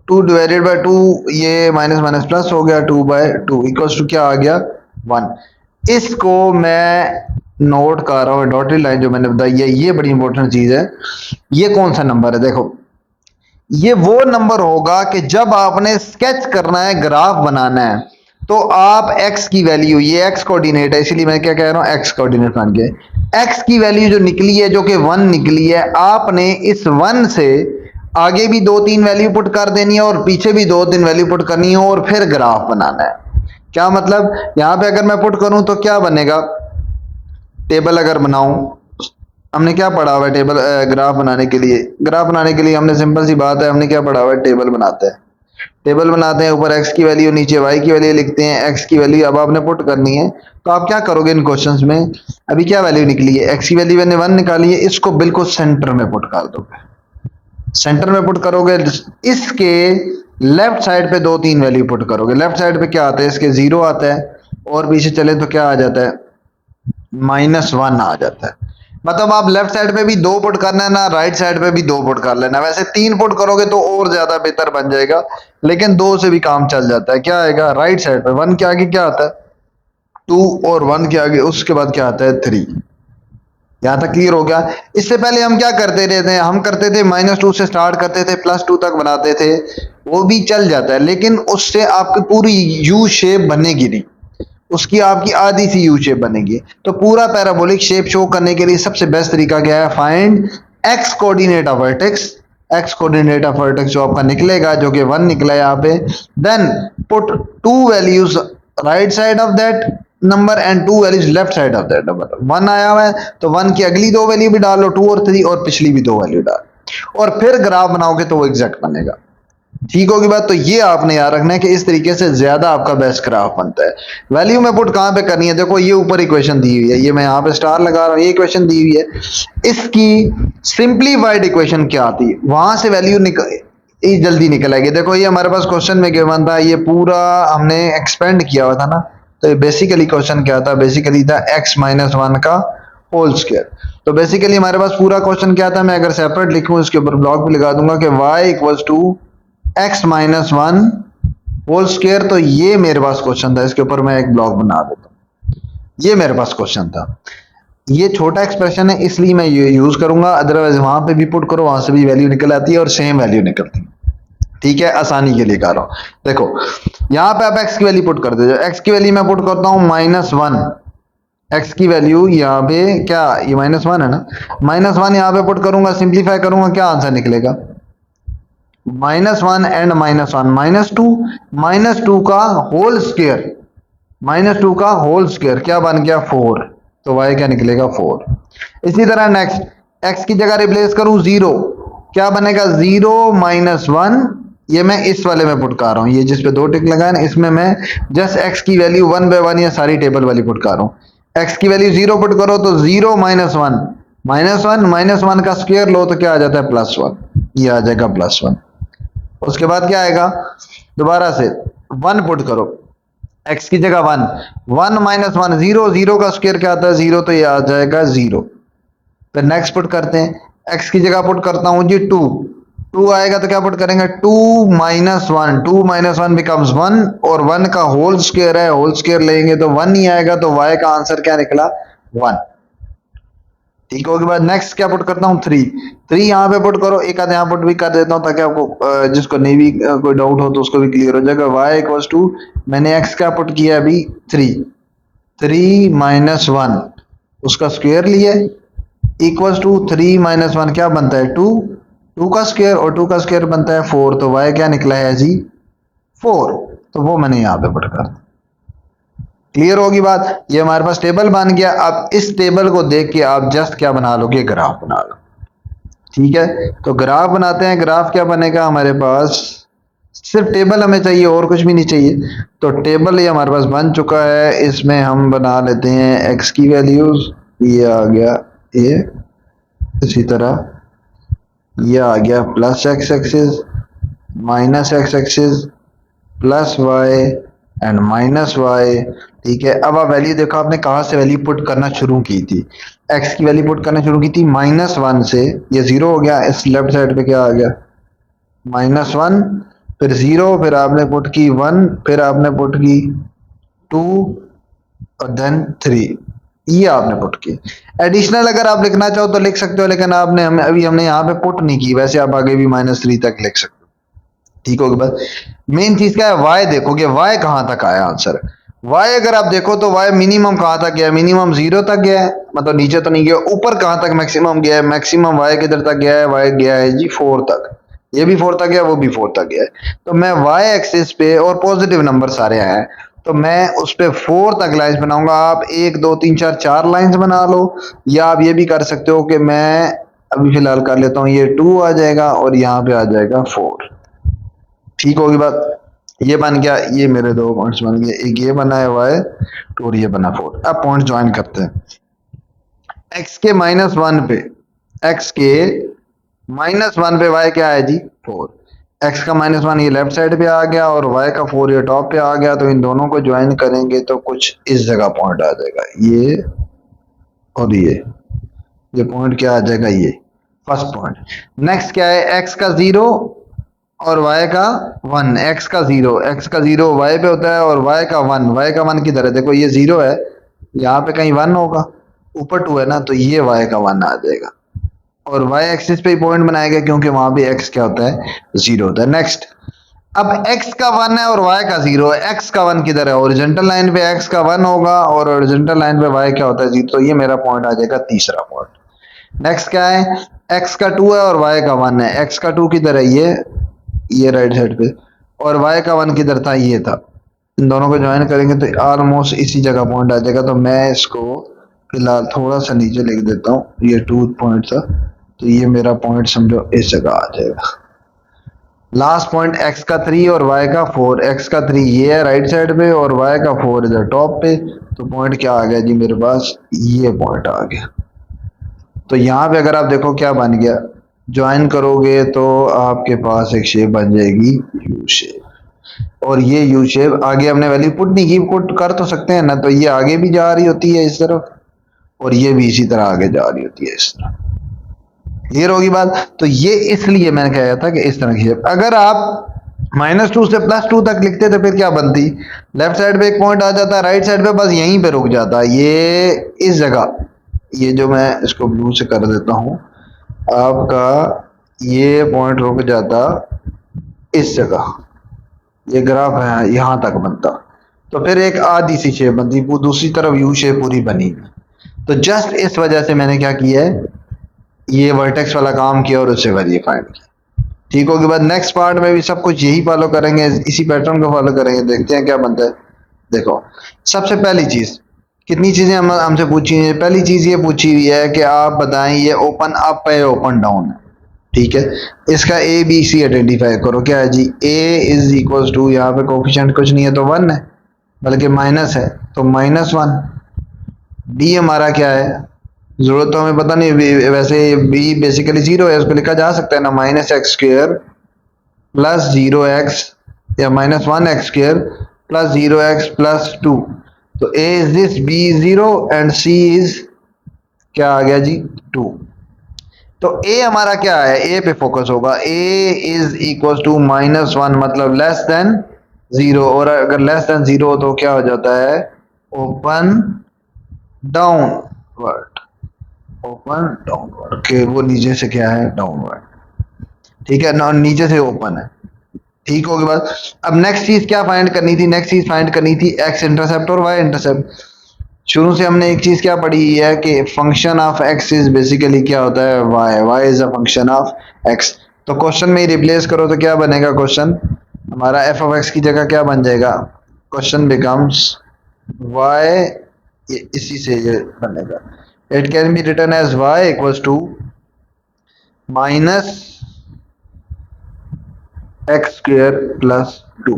Speaker 1: 2 डिवाइडेड बाय 2, ये माइनस माइनस प्लस हो गया, 2/2 इक्वल्स टू क्या आ गया? 1। इसको मैं नोट कर रहा हूँ, डॉटेड लाइन जो मैंने बताई है, ये बड़ी इंपॉर्टेंट चीज है। ये कौन सा नंबर है? देखो, ये वो नंबर होगा कि जब आपने स्केच करना है, ग्राफ बनाना है, तो आप x की वैल्यू, ये x कोऑर्डिनेट है इसलिए मैं क्या कह रहा हूं, x कोऑर्डिनेट मान के, x की वैल्यू जो निकली है, जो कि 1 निकली है, आपने इस 1 से आगे भी 2-3 वैल्यू पुट कर देनी है और पीछे भी 2-3 वैल्यू पुट करनी है और फिर ग्राफ बनाना है। क्या मतलब? यहां पे अगर मैं पुट करूं तो क्या बनेगा? टेबल अगर बनाऊं, हमने क्या पढ़ा हुआ है टेबल ग्राफ बनाने के लिए? ग्राफ बनाने के लिए हमने सिंपल सी बात है, हमने क्या पढ़ा हुआ है? टेबल बनाते हैं। टेबल बनाते हैं, ऊपर x की वैल्यू, नीचे y की वैल्यू लिखते हैं। x की वैल्यू अब आपने पुट करनी है, तो आप क्या करोगे इन क्वेश्चंस में? अभी क्या वैल्यू निकली है? x की वैल्यू मैंने 1 निकाली है, इसको बिल्कुल सेंटर में पुट कर दोगे। सेंटर में पुट करोगे, इसके लेफ्ट साइड पे 2-3 वैल्यू पुट करोगे। लेफ्ट साइड पे क्या आता है? इसके 0 आता है, और पीछे चले तो क्या आ जाता है? -1 आ जाता है। मतलब आप लेफ्ट साइड पे भी 2 पुट करना है ना, राइट साइड पे भी 2 पुट कर लेना। वैसे 3 पुट करोगे तो और ज्यादा बेहतर बन जाएगा, लेकिन 2 से भी काम चल जाता है। क्या आएगा राइट साइड पे? 1 के आगे क्या आता है? 2, और 1 के आगे उसके बाद क्या आता है? 3। यहां तक क्लियर हो गया? इससे पहले हम क्या करते रहते हैं? हम करते थे -2 से स्टार्ट करते थे, +2 तक बनाते थे, वो भी चल जाता है, लेकिन उससे आपकी पूरी यू शेप बनेगी नहीं, उसकी आपकी आधी सी यू शेप बनेगी। तो पूरा पैराबोलिक शेप शो करने के लिए सबसे बेस्ट तरीका क्या है? Find x coordinate of vertex. X coordinate of vertex जो आपका निकलेगा, जो कि 1 निकला है यहाँ पे, then put 2 values right side of that number and 2 values left side of that number. 1 आया हुआ है तो 1 की अगली 2 वैल्यू भी डालो, 2 और 3, और पिछली भी 2 वैल्यू डालो, और फिर ग्राफ बनाओगे तो वो एग्जैक्ट बनेगा। ठीक होगी बात? तो ये आपने याद रखना है कि इस तरीके से ज्यादा आपका बेस्ट ग्राफ बनता है। वैल्यू में पुट कहां पे करनी है? देखो, ये ऊपर इक्वेशन दी हुई है, ये मैं यहाँ पे स्टार लगा रहा हूं, ये इक्वेशन दी हुई है। इसकी सिंप्लीफाइड इक्वेशन क्या आती है? वहां से वैल्यू जल्दी निकल आएगी। देखो, ये हमारे पास क्वेश्चन में गिवन था, ये पूरा हमने एक्सपेंड किया हुआ था ना, तो बेसिकली क्वेश्चन क्या था? बेसिकली था x-1 का होल स्क्वायर। तो बेसिकली हमारे पास पूरा क्वेश्चन क्या था? मैं अगर सेपरेट लिखूं, इसके ऊपर ब्लॉक भी लगा दूंगा कि y equals to x-1 whole square. तो ये मेरे पास क्वेश्चन था, इसके ऊपर मैं एक ब्लॉक बना देता हूं। ये मेरे पास क्वेश्चन था, ये छोटा एक्सप्रेशन है इसलिए मैं ये यूज करूंगा, अदरवाइज वहां पे भी पुट करो, वहां से भी वैल्यू निकल आती है और सेम वैल्यू निकलती है। ठीक है, आसानी के लिए कर रहा हूं। देखो, यहां पे आप x की वैल्यू पुट कर दे। x की वैल्यू मैं पुट करता हूं -1। x की वैल्यू यहाँ पे क्या, ये -1 है ना, -1 यहाँ पे पुट करूंगा, सिंप्लीफाई करूंगा, क्या आंसर निकलेगा? -1 एंड -1 -2 का होल स्क्वायर, -2 का होल स्क्वायर क्या बन गया? 4। तो y क्या निकलेगा? 4। इसी तरह नेक्स्ट, x की जगह रिप्लेस करूं 0, क्या बनेगा? 0 -1। ये मैं इस वाले में पुट कर रहा हूं, ये जिस पे 2 टिक लगाए ना, इसमें मैं जस्ट x की वैल्यू 1/1 ये सारी टेबल वाली पुट कर रहा हूं। x की वैल्यू 0 पुट करो तो 0 -1 -1 का स्क्वायर लो तो क्या आ जाता है? +1। ये आ जाएगा +1। उसके बाद क्या आएगा? दोबारा से 1 पुट करो, x की जगह 1, 1 -1 0, 0 का स्क्वायर क्या आता है? 0, तो ये आ जाएगा 0। फिर नेक्स्ट पुट करते हैं, x की जगह पुट करता हूं जी 2, 2 आएगा तो क्या पुट करेंगे? 2 -1, 2 -1 बिकम्स 1, और 1 का होल स्क्वायर है, होल स्क्वायर लेंगे तो 1 ही आएगा, तो y का आंसर क्या निकला? 1। ठीक होगी बात? नेक्स्ट क्या पुट करता हूँ? 3 यहाँ पे पुट करो, एक आध यहाँ पुट भी कर देता हूँ ताकि आपको जिसको नहीं भी कोई डाउट हो तो उसको भी क्लियर हो जाएगा। y इक्वल्स टू, मैंने x का पुट किया अभी 3 -1 उसका स्क्वायर लिया, इक्वल्स टू 3 -1 क्या बनता है? 2 का स्क्वायर, और 2 का स्क्वायर बनता है 4। तो y क्या निकला है जी? 4। तो वो मैंने यहाँ पे पुट कर दिया। क्लियर होगी बात? ये हमारे पास टेबल बन गया। अब इस टेबल को देख के आप जस्ट क्या बना लोगे? ग्राफ बना लो। ठीक है, तो ग्राफ बनाते हैं। ग्राफ क्या बनेगा हमारे पास, सिर्फ टेबल हमें चाहिए और कुछ भी नहीं चाहिए। तो टेबल ये हमारे पास बन चुका है, इसमें हम बना लेते हैं एक्स की वैल्यूज, ये आ गया ये, इसी तरह ये आ गया plus X axis, minus X axis, plus Y and minus Y. ठीक है, अब आप वैल्यू देखो, आपने कहाँ से वैल्यू पुट करना शुरू की थी, एक्स की वैल्यू पुट करना शुरू की थी -1 से, ये जीरो हो गया, इस लेफ्ट साइड पे क्या आ गया -1, फिर जीरो, फिर आपने पुट की 1, फिर आपने पुट की 2 और देन 3, ये आपने पुट की। एडिशनल अगर आप लिखना चाहो तो लिख सकते हो, लेकिन आपने हमने यहाँ पे पुट नहीं की, वैसे आप आगे भी -3 तक लिख सकते हो। ठीक होगी बात। मेन चीज क्या है, वाई देखोगे, वाई कहाँ तक आया आंसर। वाई अगर आप देखो तो वाई मिनिमम कहाँ तक गया है, मिनिमम 0 तक गया है, मतलब नीचे तो नहीं गया। ऊपर कहाँ तक मैक्सिमम गया है, मैक्सिमम वाई किधर तक गया है, वाई गया है जी 4 तक। ये भी 4 तक गया, वो भी 4 तक गया है। तो मैं वाई एक्सिस पे, और पॉजिटिव नंबर सारे आए हैं, तो मैं उस पे 4 तक लाइंस बनाऊंगा। आप 1 2 3 4 4 लाइंस बना लो, या आप ये भी कर सकते हो कि मैं अभी फिलहाल कर लेता हूँ, ये 2 आ जाएगा और यहाँ पे आ जाएगा 4। ठीक होगी बात। ये बन गया, ये मेरे दो पॉइंट्स बन गए, एक ये बना है वाई और ये बना 4। अब पॉइंट ज्वाइन करते हैं। एक्स के -1 पे, एक्स के -1 पे वाई क्या है जी 4। एक्स का -1 ये लेफ्ट साइड पे आ गया और वाई का 4 ये टॉप पे आ गया, तो इन दोनों को ज्वाइन करेंगे तो कुछ इस जगह पॉइंट आ जाएगा, ये और ये पॉइंट क्या आ जाएगा, ये फर्स्ट पॉइंट। नेक्स्ट क्या है, एक्स का 0 और y का 1, x का 0 y पे होता है और y का 1, y का 1 किधर है, देखो ये 0 है, यहाँ पे कहीं 1 होगा, ऊपर 2 है ना, तो ये y का 1 आ जाएगा। और y एक्सिस पे ही पॉइंट बनाया गया क्योंकि वहां भी x क्या होता है, 0 होता है। नेक्स्ट, अब x का 1 है और y का 0 है, x का 1 किधर है, ओरिजेंटल लाइन पे x का 1 होगा और ओरिजेंटल लाइन पे y क्या होता है 0, तो ये मेरा पॉइंट आ जाएगा तीसरा पॉइंट। नेक्स्ट क्या है, x का 2 है और y का 1 है, x का 2 किधर है, ये राइट साइड पे, और y का 1 किधर था, ये था। इन दोनों को ज्वाइन करेंगे तो ऑलमोस्ट इसी जगह पॉइंट आ जाएगा। तो मैं इसको फिलहाल थोड़ा सा नीचे लिख देता हूँ, ये 2 पॉइंट था, तो ये मेरा पॉइंट समझो इस जगह आ जाएगा। लास्ट पॉइंट x का 3 और y का 4, x का 3 ये है राइट साइड पे और y का 4 इधर टॉप पे, तो पॉइंट क्या आ गया जी मेरे पास, ये पॉइंट आ गया। तो यहाँ पे अगर आप देखो क्या बन गया, ज्वाइन करोगे तो आपके पास एक शेप बन जाएगी यू शेप, और ये यू शेप आगे हमने वैल्यू पुट नहीं की, पुट कर तो सकते हैं ना, तो ये आगे भी जा रही होती है इस तरफ और ये भी इसी तरह आगे जा रही होती है इस तरह। क्लियर होगी बात। तो ये इसलिए मैंने कहा था कि इस तरह की शेप। अगर आप -2 से +2 तक लिखते तो फिर क्या बनती, लेफ्ट साइड पे एक पॉइंट आ जाता, राइट साइड पे बस यहीं पे रुक जाता, ये इस जगह, ये जो मैं इसको ब्लू से कर देता हूं, आपका ये पॉइंट रुक जाता इस जगह, ये ग्राफ है यहां तक बनता, तो फिर एक आधी सी शेप बनती, वो दूसरी तरफ यू शेप पूरी बनी। तो जस्ट इस वजह से मैंने क्या किया है, ये वर्टेक्स वाला काम किया और उससे वैल्यू फाइंड किया। ठीक होगी बाद। नेक्स्ट पार्ट में भी सब कुछ यही फॉलो करेंगे, इसी पैटर्न को फॉलो करेंगे, देखते हैं क्या बनता है। देखो, सबसे पहली चीज, कितनी चीजें हमसे पूछी है, पहली चीज ये पूछी हुई है कि आप बताएं ये ओपन अप है ओपन डाउन है। ठीक है, इसका ए बी सी आइडेंटिफाई करो, क्या है जी, ए इज इक्वल टू, यहाँ पे कोफिशिएंट कुछ नहीं है तो 1 है, बल्कि माइनस है तो -1। डी हमारा क्या है, जरूरत तो हमें पता नहीं, वैसे बी बेसिकली 0 है, उसको लिखा जा सकता है ना, -x² + 0x या -1x² + 0x + 2। तो a is this, b is 0 and c is क्या आ गया जी 2। तो a हमारा क्या है, a पे फोकस होगा, a इज इक्वल टू -1 मतलब लेस देन 0, और अगर लेस देन 0 तो क्या हो जाता है, ओपन डाउनवर्ड, ओपन डाउनवर्ड के वो नीचे से क्या है डाउनवर्ड। ठीक है ना, नीचे से ओपन है। ठीक होगी बात। अब नेक्स्ट चीज क्या फाइंड करनी थी, नेक्स्ट चीज फाइंड करनी थी एक्स इंटरसेप्ट और वाई इंटरसेप्ट। शुरू से हमने एक चीज क्या पढ़ी है कि function of X is basically क्या होता है, Y, Y is a function of X. तो क्वेश्चन में रिप्लेस करो तो क्या बनेगा, क्वेश्चन हमारा एफ ऑफ एक्स की जगह क्या बन जाएगा, क्वेश्चन बिकम्स वाई, इसी से ये बनेगा, it can be written as y equals to minus X square plus 2।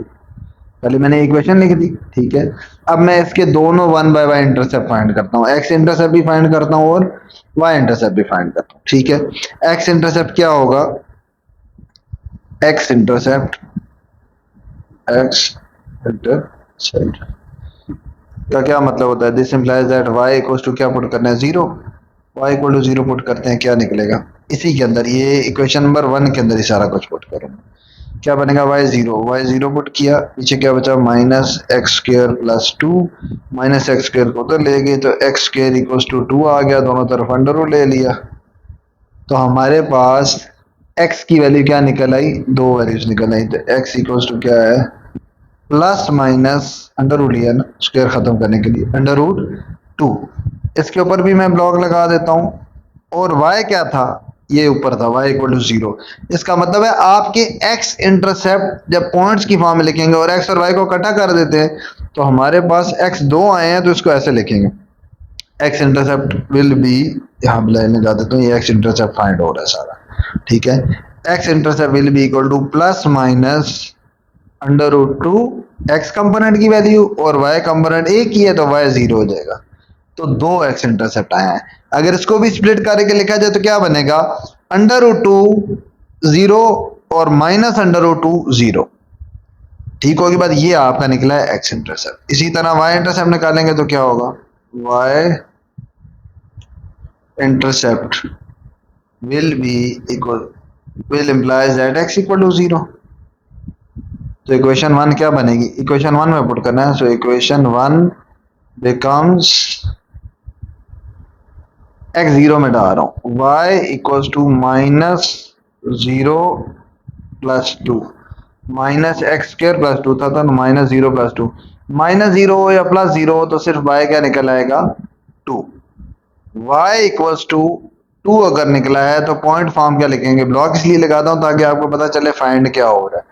Speaker 1: पहले मैंने इक्वेशन लिख दी, ठीक है। अब मैं इसके दोनों one by Y intercept find करता हूँ, एक्स इंटरसेप्ट भी फाइंड करता हूँ और वाई इंटरसेप्ट भी फाइंड करता हूँ, ठीक है। एक्स इंटरसेप्ट क्या होगा, एक्स इंटरसेप्ट, एक्स इंटरसेप्ट का क्या मतलब होता है, this implies that y equals to क्या पुट करना है, zero. y equal to zero put करते हैं, क्या निकलेगा इसी के अंदर, ये इक्वेशन नंबर 1 के अंदर ही सारा कुछ पुट करूंगा। क्या बनेगा, y जीरो पुट किया, पीछे क्या बचा, minus X square plus 2। Minus X square को तो ले गए, तो एक्स स्क्र इक्वल्स टू 2 आ गया, दोनों तरफ अंडर रूट ले लिया। तो हमारे पास x की वैल्यू क्या निकल आई, दो वैल्यूज निकल आई। तो x इक्वल्स टू क्या है, प्लस माइनस अंडर रूट लिया ना स्क्वायर खत्म करने के लिए, अंडर रूट 2। इसके ऊपर भी मैं ब्लॉक लगा देता हूं। और y क्या था, ये ऊपर था, y इक्वल टू जीरो। इसका मतलब है आपके x इंटरसेप्ट जब पॉइंट्स की फॉर्म में लिखेंगे और x और y को इकट्ठा कर देते हैं, तो हमारे पास x दो आए हैं, तो इसको ऐसे लिखेंगे, x इंटरसेप्ट विल बी, यहाँ लाइन लगा देता हूँ, ये x इंटरसेप्ट फाइंड हो रहा है सारा, ठीक है। x intercept will be equal to plus minus under root 2 X component की वैल्यू, और वाई कंपोनेंट एक ही है तो वाई जीरो हो जाएगा। तो दो एक्स इंटरसेप्ट आए हैं। अगर इसको भी स्प्लिट करके लिखा जाए तो क्या बनेगा, अंडर रूट 2 जीरो और माइनस अंडर रूट 2 जीरो, ठीक होगी बात। ये आपका निकला है एक्स इंटरसेप्ट। इसी तरह वाई इंटरसेप्ट निकालेंगे तो क्या होगा, Y intercept will be equal, will implies that X equal to zero. तो इक्वेशन 1 क्या बनेगी, इक्वेशन 1 में पुट करना है। So equation 1 becomes, X zero में डाल रहा हूं, y equals to minus zero plus 2, minus X square plus 2 था, तो minus zero plus 2, minus zero हो या प्लस जीरो हो तो सिर्फ y क्या निकल आएगा, 2। y इक्वल्स टू 2 अगर निकला है तो पॉइंट फॉर्म क्या लिखेंगे, ब्लॉक इसलिए लगाता हूं ताकि आपको पता चले फाइंड क्या हो रहा है।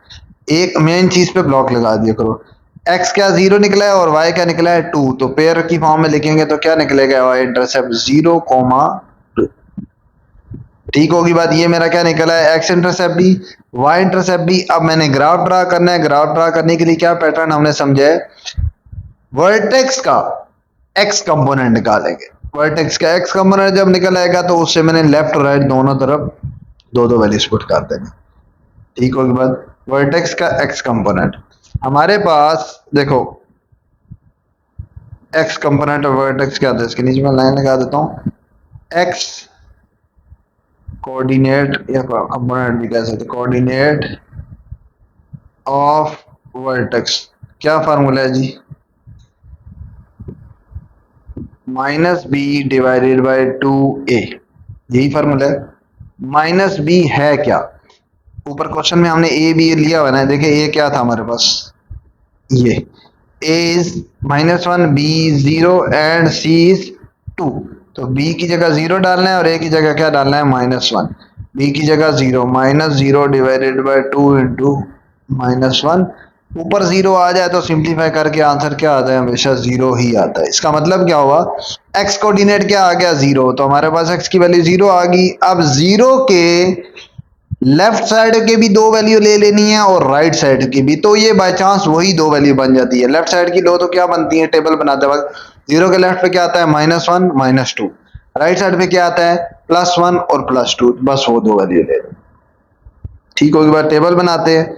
Speaker 1: एक मेन चीज पे ब्लॉक लगा दिया करो। x क्या जीरो निकला है और y क्या निकला है 2, तो पेयर की फॉर्म में लिखेंगे तो क्या निकलेगा, y इंटरसेप्ट 0, 2। ठीक होगी बात। ये मेरा क्या निकला है, x इंटरसेप्ट भी, y इंटरसेप्ट भी। अब मैंने ग्राफ ड्रा करना है। ग्राफ ड्रा करने के लिए क्या पैटर्न हमने समझा है, वर्टेक्स का x कंपोनेंट निकालेंगे। वर्टेक्स का x कंपोनेंट जब निकल आएगा तो उससे मैंने लेफ्ट और राइट दोनों तरफ दो दो वैल्यूज पुट कर देंगे, ठीक होगी बात। वर्टेक्स का x कंपोनेंट हमारे पास देखो, x कंपोनेंट और वर्टेक्स क्या था, इसके नीचे मैं लाइन लगा देता हूं, x कोऑर्डिनेट या कंपोनेंट भी कह सकते, कोऑर्डिनेट ऑफ वर्टेक्स। क्या फार्मूला है जी, minus B divided by 2a, यही फार्मूला है। माइनस बी है क्या, ऊपर क्वेश्चन में हमने ए बी लिया हुआ ना, देखिए ए क्या था हमारे पास, ये a is -1, b is 0 and c is 2। तो b की जगह 0 डालना है और a की जगह क्या डालना है, -1। b की जगह 0, -0 डिवाइडेड बाय 2 इंटू -1। ऊपर 0 आ जाए तो सिंप्लीफाई करके आंसर क्या आता है, हमेशा 0 ही आता है। इसका मतलब क्या हुआ, x कोऑर्डिनेट क्या आ गया, 0, तो हमारे पास x की वैल्यू 0 आ गई। अब 0 के लेफ्ट साइड के भी दो वैल्यू ले लेनी है और राइट साइड की भी, तो ये बाय चांस वही दो वैल्यू बन जाती है। लेफ्ट साइड की लो तो क्या बनती है, टेबल बनाते वक्त 0 के लेफ्ट पे क्या आता है, -1 -2, राइट साइड पे क्या आता है, +1 और +2, बस वो दो वैल्यू ले लो, ठीक होगी बात। टेबल बनाते हैं,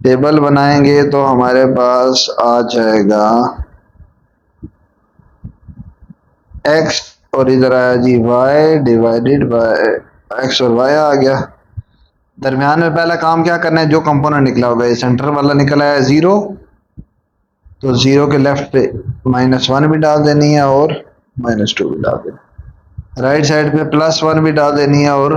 Speaker 1: टेबल बनाएंगे तो हमारे पास आ जाएगा x और इधर आया जी y डिवाइडेड बाय x और y आ गया। दरमियान में पहला काम क्या करना है, जो कंपोनेंट निकला होगा, ये सेंटर वाला निकला है 0, तो 0 के लेफ्ट पे -1 भी डाल देनी है और -2 भी डाल देनी, राइट साइड पे +1 भी डाल देनी है और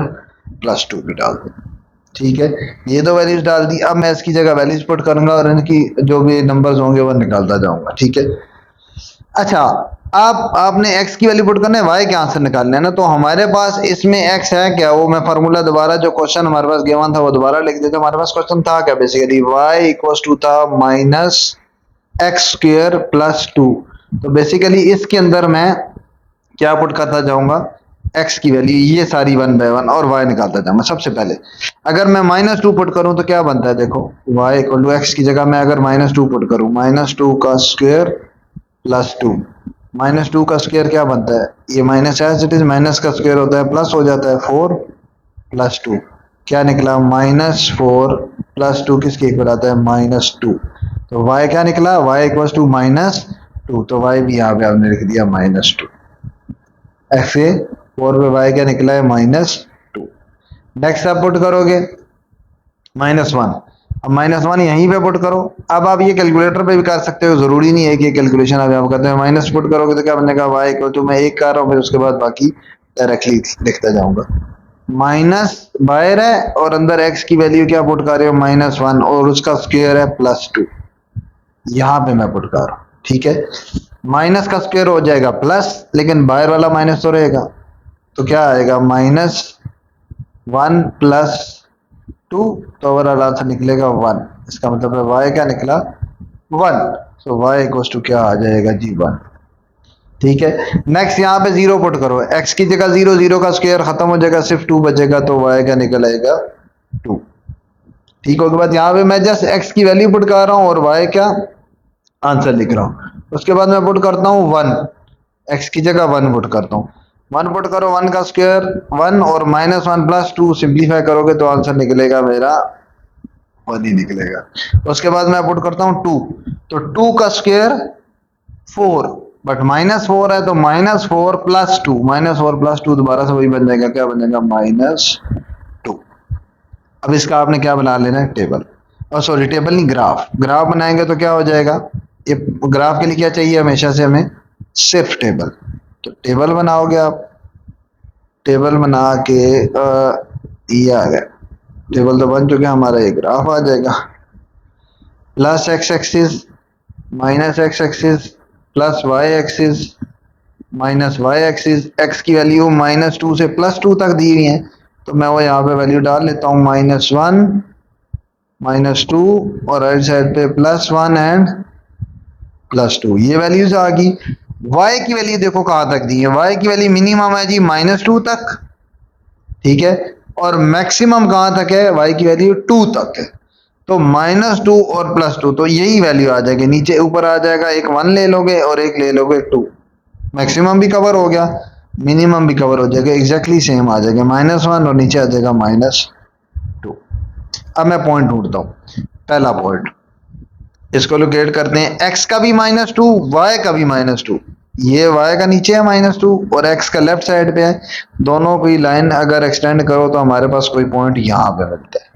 Speaker 1: +2 भी डाल देनी, ठीक है। ये दो वैल्यूज डाल दी। अब मैं इसकी जगह वैल्यूज पुट करूंगा और इनकी जो भी नंबर्स होंगे वो निकालता जाऊंगा, ठीक है। अच्छा, आपने x की वैल्यू पुट करना है, y के आंसर निकालना है ना, तो हमारे पास इसमें x है क्या, वो मैं फार्मूला दोबारा, जो क्वेश्चन हमारे पास गिवन था वो दोबारा लिख देते। हमारे पास क्वेश्चन था क्या, बेसिकली y इक्वल्स टू था -x² + 2। तो बेसिकली इसके अंदर मैं क्या पुट करता जाऊंगा, एक्स की वैल्यू ये सारी 1/1 और वाई निकालता जाऊंगा। सबसे पहले अगर मैं -2 पुट करूं तो क्या बनता है, देखो वाई इक्वल टू एक्स की जगह मैं अगर -2 पुट करूं, -2 का स्क्वायर +2, -2 का स्क्वायर क्या बनता है, ये minus as it is minus का स्क्वायर होता है प्लस हो जाता है 4 + 2, क्या निकला -4 + 2 किसके इक्वल आता है -2, तो y क्या निकला y इक्वल टू -2, तो y भी यहाँ पे आपने लिख दिया -2, एक्स के 4 पे y क्या निकला है -2। नेक्स्ट आप पुट करोगे -1, अब -1 यहीं पे पुट करो। अब आप ये कैलकुलेटर पे भी कर सकते हो, जरूरी नहीं है कि ये कैलकुलेशन आप करते हैं। माइनस पुट करोगे तो क्या बनेगा y इक्वल टू, मैं एक कर रहा हूँ फिर उसके बाद बाकी डायरेक्टली लिखता जाऊंगा, माइनस बाहर है और अंदर x की वैल्यू क्या पुट कर रहे हो -1 और उसका स्क्वायर है +2, यहाँ पे मैं पुट कर रहा हूँ। ठीक है, माइनस का स्क्वायर हो जाएगा प्लस, लेकिन बाहर वाला माइनस तो रहेगा, तो क्या आएगा -1 + 2, तो ओवरऑल आंसर निकलेगा 1। इसका मतलब है y क्या निकला 1, तो y इक्वल टू क्या आ जाएगा जी 1। ठीक है, नेक्स्ट यहाँ पे 0 पुट करो, x की जगह 0, 0 का स्क्वायर खत्म हो जाएगा, सिर्फ 2 बचेगा, तो y क्या निकल आएगा 2। ठीक होगा बात, यहाँ पे मैं जस्ट x की वैल्यू पुट कर रहा हूँ और y क्या आंसर लिख रहा हूँ। उसके बाद मैं पुट करता हूँ 1, x की जगह 1 पुट करता हूँ, 1 पुट करो, 1 का स्क्वायर 1 और -1 + 2 सिंप्लीफाई करोगे तो आंसर निकलेगा मेरा 1 ही निकलेगा। उसके बाद मैं पुट करता हूँ 2, तो 2 का स्क्वायर 4, बट -4 है तो -4 + 2, -4 + 2 दोबारा से वही बन जाएगा, क्या बनेगा -2। अब इसका आपने क्या बना लेना है टेबल, और सॉरी टेबल नहीं ग्राफ, ग्राफ बनाएंगे तो क्या हो जाएगा, ये ग्राफ के लिए क्या चाहिए हमेशा से हमें सिर्फ टेबल, तो टेबल बनाओगे आप, टेबल बना के ये आ गया टेबल तो बन चुके हमारा, ये ग्राफ आ जाएगा, plus x axis minus x axis plus y axis minus y axis, x की वैल्यू -2 से +2 तक दी हुई है, तो मैं वो यहाँ पे वैल्यू डाल लेता हूँ -1 -2 और राइट साइड पे +1 एंड +2, ये वैल्यूज आ गई। y की वैल्यू देखो कहाँ तक दी है, y की वैल्यू मिनिमम है जी -2 तक, ठीक है, और मैक्सिमम कहाँ तक है, y की वैल्यू 2 तक है, तो -2 और +2, तो यही वैल्यू आ जाएगी, नीचे ऊपर आ जाएगा, एक 1 ले लोगे और एक ले लोगे 2, मैक्सिमम भी कवर हो गया, मिनिमम भी कवर हो जाएगा, एग्जैक्टली सेम आ जाएगा -1 और नीचे आ जाएगा -2। अब मैं पॉइंट ढूंढता हूँ, पहला पॉइंट इसको लोकेट करते हैं, x का भी -2 y का भी -2, ये y का नीचे है -2 और x का लेफ्ट साइड पे है, दोनों की लाइन अगर एक्सटेंड करो तो हमारे पास कोई पॉइंट यहाँ पे मिलता है,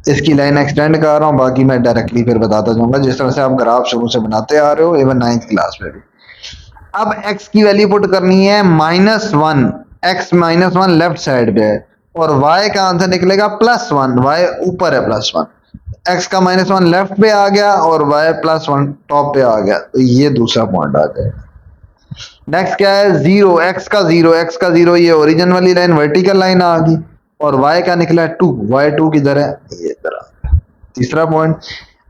Speaker 1: इसकी लाइन एक्सटेंड कर रहा हूँ, बाकी मैं डायरेक्टली फिर बताता जाऊंगा, जिस तरह से आप ग्राफ शुरू से बनाते आ रहे हो इवन 9th क्लास में भी। अब x की वैल्यू पुट करनी है -1, x -1 लेफ्ट साइड पे है और y का आंसर निकलेगा +1, y ऊपर है +1, x का -1 लेफ्ट पे आ गया और y +1 टॉप पे आ गया, तो ये दूसरा पॉइंट आ गया। नेक्स्ट क्या है 0, x का 0, x का 0, ये ओरिजिन वाली लाइन वर्टिकल लाइन आ गई और y का निकला 2, y2 किधर है, ये इधर आ गया। तीसरा पॉइंट,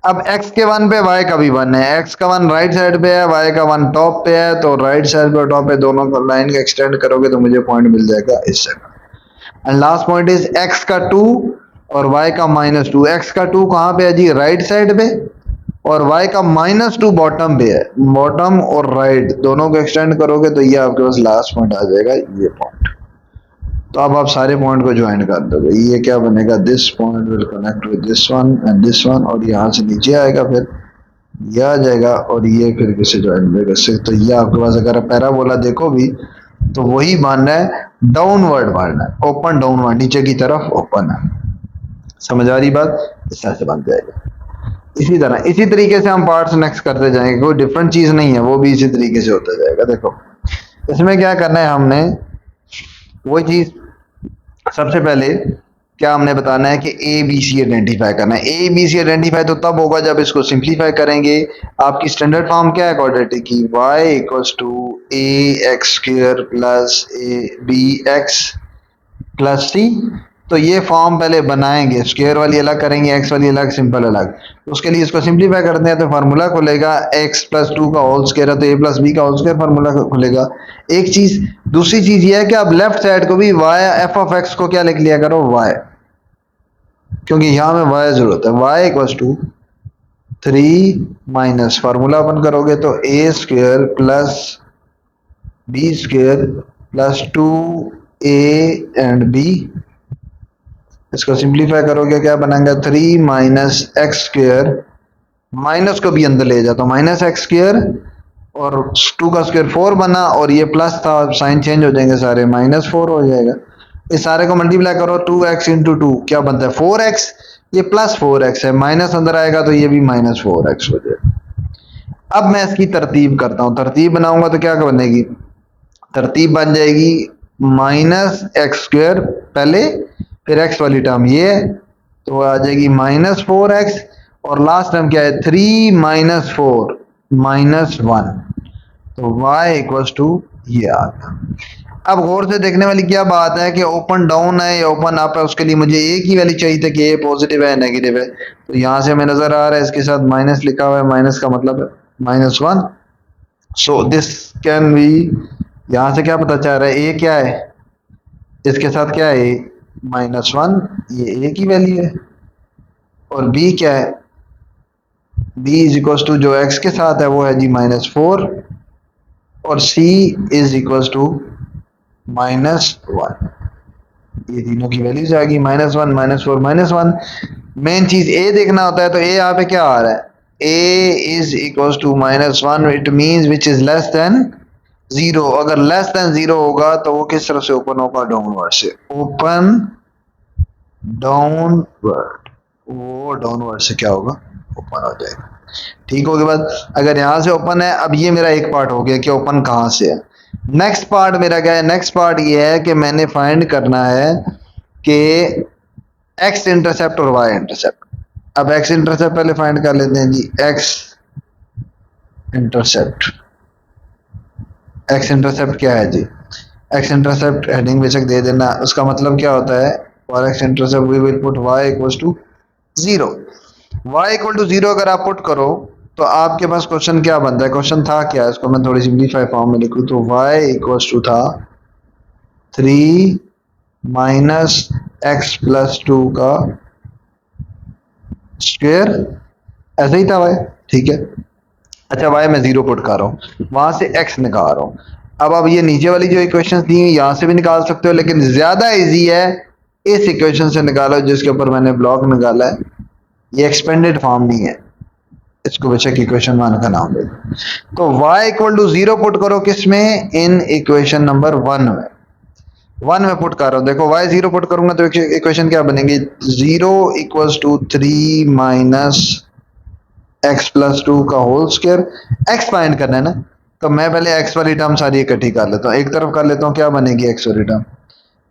Speaker 1: अब x के 1 पे y का भी 1 है, x का 1 राइट साइड पे है, y का 1 टॉप पे है, तो राइट साइड पे और टॉप पे दोनों लाइन का एक्सटेंड करोगे तो मुझे पॉइंट मिल जाएगा इस जगह। And last point is x का 2 और y का -2, x का 2 कहाँ पे है जी राइट साइड पे और y का -2 बॉटम पे है, बॉटम और राइट दोनों को एक्सटेंड करोगे तो ये आपके पास लास्ट पॉइंट आ जाएगा, ये पॉइंट। तो अब आप सारे पॉइंट को ज्वाइन कर दोगे, ये क्या बनेगा, this point will connect with this one and this one, और यहाँ से नीचे आएगा, फिर ये आ जाएगा और ये फिर किसे ज्वाइन होगा इससे, तो ये आपके पास अगर पैराबोला देखो भी तो वही बनना है, डाउनवर्ड बनना है, ओपन डाउनवर्ड, नीचे की तरफ ओपन है, समझ आ रही बात, इस तरह से बन जाएगा। इसी तरह इसी तरीके से हम पार्ट्स नेक्स्ट करते जाएंगे, कोई डिफरेंट चीज नहीं है, वो भी इसी तरीके से होता जाएगा। देखो इसमें क्या करना है, हमने वो चीज सबसे पहले क्या हमने बताना है कि ए बी सी आइडेंटिफाई करना है। ए बी सी आइडेंटिफाई तो तब होगा जब इसको सिंप्लीफाई करेंगे। आपकी स्टैंडर्ड फॉर्म क्या है क्वाड्रेटिक की, y equals to A X square plus A B X plus C, तो ये फॉर्म पहले बनाएंगे, स्क्वायर वाली अलग करेंगे, एक्स वाली अलग, सिंपल अलग। तो उसके लिए इसको सिंप्लीफाई करते हैं तो फार्मूला खुलेगा एक्स प्लस टू का होल स्क्वायर है तो ए प्लस बी का होल स्क्वायर फार्मूला खुलेगा। एक चीज, दूसरी चीज ये है कि आप लेफ्ट साइड को भी वाई एफ ऑफ एक्स को क्या लिख लिया करो, वाई, क्योंकि यहां में वाई जरूरत है। Y equals to 3 minus formula open करोगे तो A square plus B square plus 2a and B. इसको सिंप्लीफाई करोगे क्या बनेगा, 3 माइनस एक्स स्क्वायर, माइनस को भी अंदर ले जाता हूं, माइनस एक्स स्क्वायर और 2 का स्क्वायर 4 बना और ये प्लस था, साइन चेंज हो जाएंगे सारे, -4 हो जाएगा। इस सारे को मल्टीप्लाई करो, 2x इंटू 2 क्या बनता है 4x, ये प्लस 4x है, माइनस अंदर आएगा तो ये भी -4x हो जाएगा। अब मैं इसकी तरतीब करता हूं, तरतीब बनाऊंगा तो क्या बनेगी, तरतीब बन जाएगी माइनस एक्स स्क्वायर पहले, फिर एक्स वाली टर्म ये है तो आ जाएगी -4x और लास्ट टर्म क्या है 3 माइनस 4 -1, तो y इक्वल्स टू ये आ गया। अब गौर से देखने वाली क्या बात है कि ओपन डाउन है या ओपन अप है, उसके लिए मुझे एक ही वैल्यू चाहिए था कि ये पॉजिटिव है नेगेटिव है, तो यहां से हमें नजर आ रहा है इसके साथ माइनस लिखा हुआ है, माइनस का मतलब है -1, सो दिस कैन बी, यहां से क्या पता चल रहा है ए क्या है, इसके साथ क्या है -1, ये ए की वैल्यू है, और बी क्या है, बी इज इक्वल टू जो एक्स के साथ है वो है जी -4, और सी इज इक्वल टू -1, ये तीनों की वैल्यूज आ गई, -1 -4 -1। मेन चीज ए देखना होता है, तो ए यहाँ पे क्या आ रहा है, A is equal to -1, it means which is less than 0, अगर लेस देन 0 होगा तो वो किस तरफ से ओपन होगा, डाउनवर्ड से, ओपन डाउनवर्ड, वो डाउनवर्ड से क्या होगा, ओपन हो जाएगा। ठीक होगी बात, अगर यहां से ओपन है, अब ये मेरा एक पार्ट हो गया कि ओपन कहां से है। नेक्स्ट पार्ट मेरा क्या है, नेक्स्ट पार्ट ये है कि मैंने फाइंड करना है कि एक्स इंटरसेप्ट और वाई इंटरसेप्ट। अब एक्स इंटरसेप्ट पहले फाइंड कर लेते हैं जी, एक्स इंटरसेप्ट, एक्स इंटरसेप्ट क्या है जी, एक्स इंटरसेप्ट हेडिंग बेशक दे देना, उसका मतलब क्या होता है, for X intercept we will put y equals to 0। y equal to 0 अगर आप पुट करो तो आपके पास क्वेश्चन क्या बनता है, क्वेश्चन था क्या, इसको मैं थोड़ी सिंप्लीफाई फॉर्म में लिखूं तो y इक्वल्स टू था 3 माइनस एक्स प्लस 2 का स्क्वायर, ऐसा ही था y, ठीक है। अच्छा y मैं 0 पुट कर रहा हूँ, वहां से x निकाल रहा हूँ। अब ये नीचे वाली जो इक्वेशंस दी हैं यहां से भी निकाल सकते हो, लेकिन ज्यादा इजी है इस इक्वेशन से निकालो जिसके ऊपर मैंने ब्लॉक निकाला है, ये एक्सपेंडेड फॉर्म नहीं है, इसको बेशक इक्वेशन 1 का नाम दे। तो y इक्वल टू 0 पुट करो किसमें, इन इक्वेशन नंबर 1 में, 1 में पुट कर रहा हूं, देखो y 0 पुट करूंगा तो इक्वेशन क्या बनेगी, 0 equals to 3 minus x plus 2 का होल स्क्वायर, एक्स फाइंड करना है ना, तो मैं पहले एक्स वाली टर्म सारी इकट्ठी कर लेता हूँ, एक तरफ कर लेता हूँ, क्या बनेगी एक्स वाली टर्म,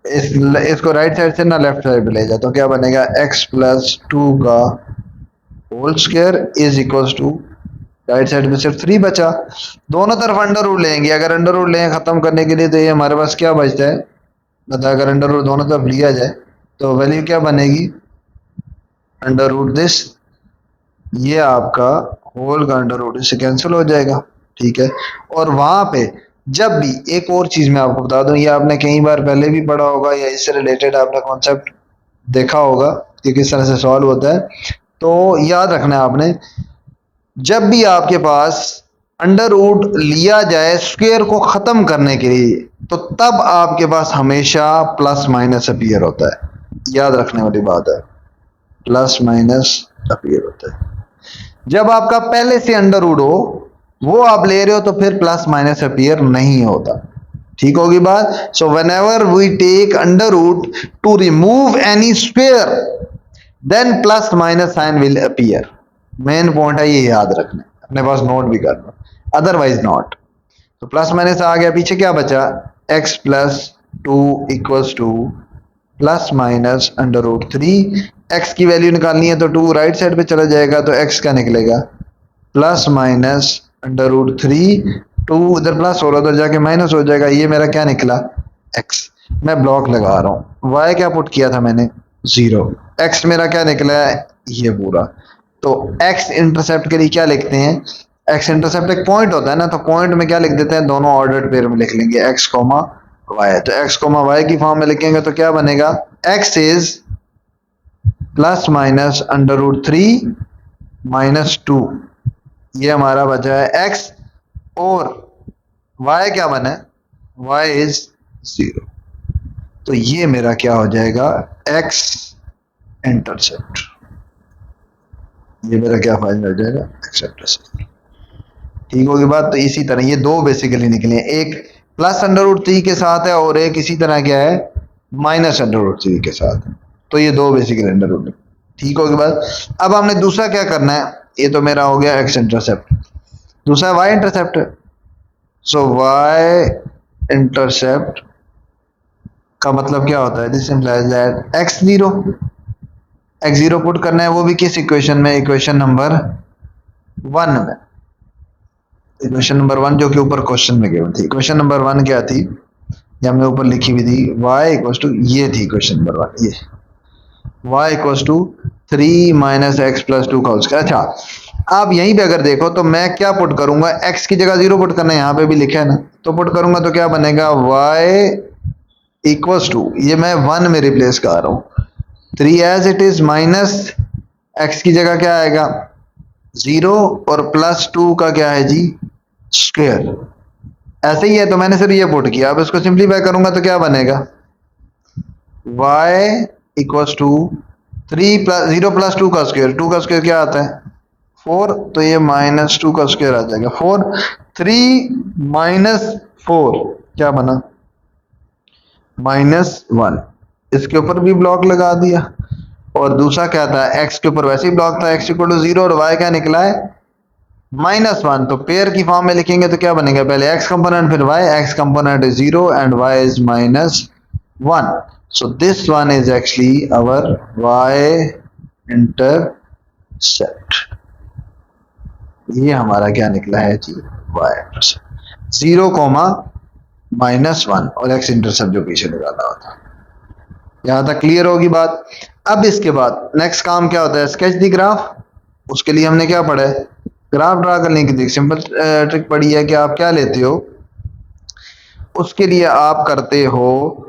Speaker 1: इसको राइट साइड से ना लेफ्ट साइड पे ले जाता हूँ, क्या बनेगा x प्लस 2 का whole square is equals to, right side में सिर्फ 3 बचा, दोनों तरफ अंडर रूट लेंगे, अगर अंडर रूट लें खत्म करने के लिए तो ये हमारे पास क्या बचता है, मतलब अगर अंडर रूट दोनों तरफ लिया जाए तो वैल्यू क्या बनेगी, अंडर रूट दिस, ये आपका होल का अंडर रूट इससे कैंसिल हो जाएगा, ठीक है। और वहां पे जब भी, एक और चीज मैं आपको बता दूं, ये आपने कई बार पहले भी पढ़ा होगा या इससे रिलेटेड आपने कॉन्सेप्ट देखा होगा कि किस तरह से सॉल्व होता है, तो याद रखना है आपने, जब भी आपके पास अंडर रूट लिया जाए स्क्वायर को खत्म करने के लिए, तो तब आपके पास हमेशा प्लस माइनस अपीयर होता है, याद रखने वाली बात है, प्लस माइनस अपीयर होता है। जब आपका पहले से अंडर रूट हो वो आप ले रहे हो तो फिर प्लस माइनस अपीयर नहीं होता, ठीक होगी बात। So whenever we take under root to remove any square then plus minus sign will appear, main point है ये याद रखना, अपने पास नोट भी करना, अदरवाइज नॉट। तो प्लस माइनस आ गया, पीछे क्या बचा, x plus 2 equals to plus minus under root 3, x की वैल्यू निकालनी है तो 2 राइट साइड पे चला जाएगा तो x का निकलेगा प्लस माइनस अंडर रूट 3, 2 इधर प्लस हो रहा उधर जाके माइनस हो जाएगा, ये मेरा क्या निकला x। मैं ब्लॉक लगा रहा हूँ। y क्या पुट किया था मैंने, 0। x मेरा क्या निकला है, ये पूरा। तो x इंटरसेप्ट के लिए क्या लिखते हैं, x इंटरसेप्ट एक पॉइंट होता है ना, तो पॉइंट में क्या लिख देते हैं, दोनों ऑर्डर्ड पेयर में लिख लेंगे x कोमा y। तो x कोमा y की फॉर्म में लिखेंगे तो क्या बनेगा, x is plus minus under root 3 minus 2, ये हमारा बचा है x। और y क्या बना है, y इज 0। तो ये मेरा क्या हो जाएगा, x इंटरसेप्ट। ये मेरा क्या फाइनल हो जाएगा, x इंटरसेप्ट। ठीक होगी बात। तो इसी तरह ये दो बेसिकली निकले हैं, एक प्लस अंडर रूट 3 के साथ है और एक इसी तरह क्या है, माइनस अंडर रूट 3 के साथ है। तो ये दो बेसिकली अंडर रूट। ठीक होगी बात। अब हमने दूसरा क्या करना है, ये तो मेरा हो गया x इंटरसेप्ट, दूसरा y इंटरसेप्ट। सो y इंटरसेप्ट का मतलब क्या होता है, this implies that x0 put करना है, वो भी किस इक्वेशन में, इक्वेशन नंबर 1 में। इक्वेशन नंबर 1 जो कि ऊपर क्वेश्चन में गिवन थी। इक्वेशन नंबर 1 क्या थी, ये हमने ऊपर लिखी हुई थी, y इक्वल टू, ये थी इक्वेशन नंबर 1, ये y equal to 3 minus x plus 2 का उसका। अच्छा, आप यहीं पे अगर देखो तो मैं क्या पुट करूंगा, x की जगह 0 पुट करना है, यहाँ पे भी लिखा है ना, तो पुट करूंगा तो क्या बनेगा, y इक्वल्स टू, ये मैं 1 में रिप्लेस कर रहा हूँ, 3 as it is minus x की जगह क्या आएगा 0 और प्लस 2 का क्या है जी, स्क्वायर। ऐसे ही है, तो मैंने सिर्फ ये पुट किया। अब इसको सिंप्लीफाई करूंगा तो क्या बनेगा, y equals to 3 plus 0 plus 2 का स्क्वायर, 2 का स्क्वायर क्या आता है 4, तो ये माइनस 2 का स्क्वायर आ जाएगा 4। 3 माइनस 4 क्या बना, -1। इसके ऊपर भी ब्लॉक लगा दिया। और दूसरा क्या था, x के ऊपर वैसे ही ब्लॉक था, x इक्वल टू 0 और y क्या निकला है -1। तो पेयर की फॉर्म में लिखेंगे तो क्या बनेगा, पहले x कंपोनेंट फिर y, x component is 0 and y is -1। So this one is actually our y intercept. ये हमारा क्या निकला है जी, y इंटरसेप्ट 0 कोमा -1 और x इंटरसेप्ट जो पीछे निकाला होता। यहां तक क्लियर होगी बात। अब इसके बाद नेक्स्ट काम क्या होता है, स्केच द ग्राफ। उसके लिए हमने क्या पढ़ा है, ग्राफ ड्रा करने की सिंपल ट्रिक पढ़ी है कि आप क्या लेते हो, उसके लिए आप करते हो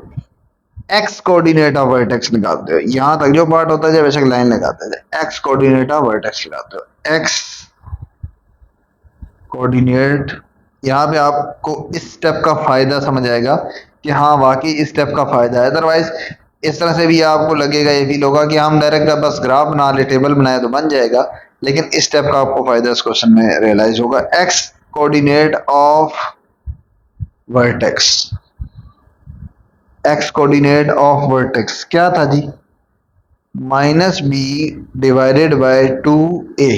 Speaker 1: एक्स कोऑर्डिनेट ऑफ वर्टेक्स निकालते हो। यहां तक जो पार्ट होता है बेशक लाइन लगाते हैं, एक्स कोऑर्डिनेट ऑफ वर्टेक्स लगाते हो। एक्स कोऑर्डिनेट, यहाँ पे आपको इस स्टेप का फायदा समझ आएगा कि हाँ वाकई इस स्टेप का फायदा है। अदरवाइज इस तरह से भी आपको लगेगा, ये फील होगा कि हम डायरेक्ट बस ग्राफ बना ले, टेबल बनाए तो बन जाएगा, लेकिन इस स्टेप का आपको फायदा इस क्वेश्चन में रियलाइज होगा। X coordinate of vertex, x coordinate of vertex क्या था जी, -b डिवाइडेड बाय 2a।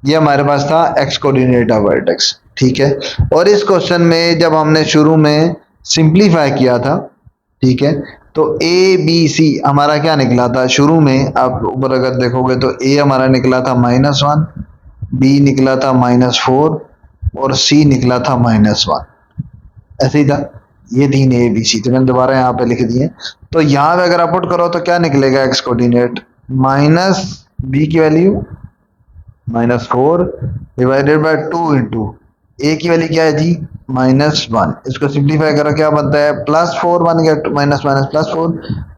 Speaker 1: ये हमारे पास था एक्स कोऑर्डिनेट ऑफ वर्टेक्स। ठीक है, और इस क्वेश्चन में जब हमने शुरू में सिंप्लीफाई किया था, ठीक है, तो ए बी सी हमारा क्या निकला था शुरू में, आप ऊपर अगर देखोगे तो ए हमारा निकला था -1, बी निकला था -4 और सी निकला था -1। ऐसे ही था, ये तीन ए बी सी, तो मैंने दोबारा यहाँ पे लिख दिए। तो यहाँ पे अगर आप पुट करो तो क्या निकलेगा, एक्स कोऑर्डिनेट माइनस बी की वैल्यू -4 डिवाइडेड बाय 2 इंटू ए की वैल्यू क्या है जी -1। इसको सिंप्लीफाई करो क्या बनता है, +4 बन गया, माइनस माइनस +4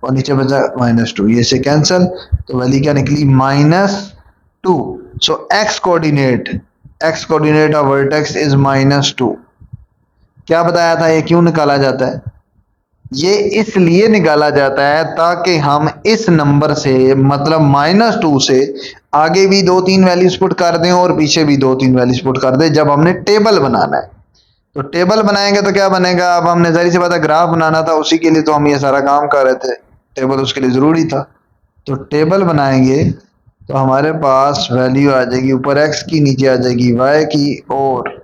Speaker 1: और नीचे बचा -2, ये से कैंसिल, तो वैल्यू क्या निकली -2। So X coordinate of vertex is -2। क्या बताया था, ये क्यों निकाला जाता है, ये इसलिए निकाला जाता है ताकि हम इस नंबर से मतलब -2 से आगे भी 2-3 वैल्यूज पुट कर दें और पीछे भी 2-3 वैल्यूज पुट कर दें जब हमने टेबल बनाना है। तो टेबल बनाएंगे तो क्या बनेगा, अब हमने जाहिर सी बात है ग्राफ बनाना था, उसी के लिए तो हम ये सारा काम कर रहे थे, टेबल उसके लिए जरूरी था। तो टेबल बनाएंगे तो हमारे पास वैल्यू आ जाएगी ऊपर एक्स की, नीचे आ जाएगी वाई की और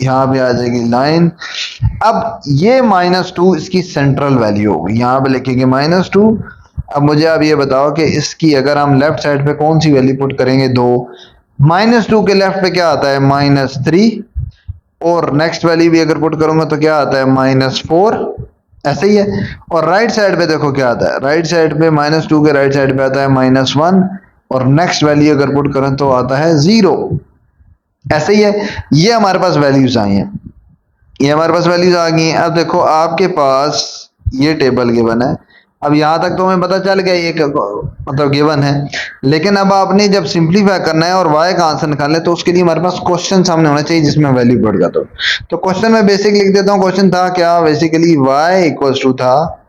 Speaker 1: यहाँ पे आ जाएगी लाइन। अब ये -2 इसकी सेंट्रल वैल्यू होगी, यहाँ पे लिखेंगे -2। अब मुझे आप ये बताओ कि इसकी अगर हम लेफ्ट साइड पे कौन सी वैल्यू पुट करेंगे, 2। -2 के लेफ्ट पे क्या आता है -3 और नेक्स्ट वैल्यू भी अगर पुट करूंगा तो क्या आता है -4 ऐसे ही है। और राइट साइड पे देखो क्या आता है, राइट साइड पे -2 के राइट साइड पे आता है -1, और नेक्स्ट वैल्यू अगर पुट करें तो आता है 0। ऐसे ही है। ये हमारे पास वैल्यूज आई हैं, ये हमारे पास वैल्यूज आ गई हैं। अब देखो आपके पास ये टेबल गिवन है। अब यहां तक तो हमें पता चल गया ये मतलब गिवन है, लेकिन अब आपने जब सिंप्लीफाई करना है और y का आंसर निकालना है तो उसके लिए हमारे पास क्वेश्चन सामने होना चाहिए जिसमें वैल्यू पड़ जाता हो। तो क्वेश्चन में बेसिक लिख देता हूँ। क्वेश्चन था क्या, बेसिकली y इक्वल टू था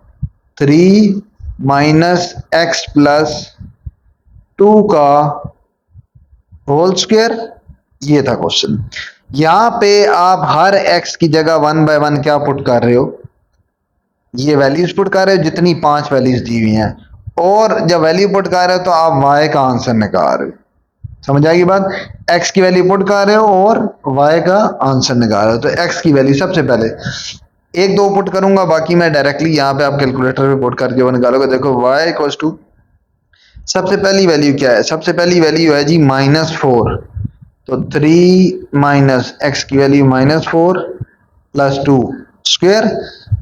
Speaker 1: 3 माइनस एक्स प्लस 2 का होल स्क्वायर। ये था क्वेश्चन। यहाँ पे आप हर x की जगह 1 बाय 1 क्या पुट कर रहे हो, ये वैल्यूज पुट कर रहे हो जितनी 5 वैल्यूज दी हुई हैं, और जब वैल्यू पुट कर रहे हो तो आप y का आंसर निकाल रहे हो। समझ आएगी बात। x की वैल्यू पुट कर रहे हो और y का आंसर निकाल रहे हो। तो x की वैल्यू सबसे पहले 1 2 पुट करूंगा, बाकी मैं डायरेक्टली यहाँ पे आप कैलकुलेटर पे पुट करके वो निकालोगे। देखो y इक्वल टू सबसे पहली वैल्यू क्या है, सबसे पहली वैल्यू है जी -4। तो 3 माइनस एक्स की वैल्यू -4 प्लस 2 स्क्वेयर।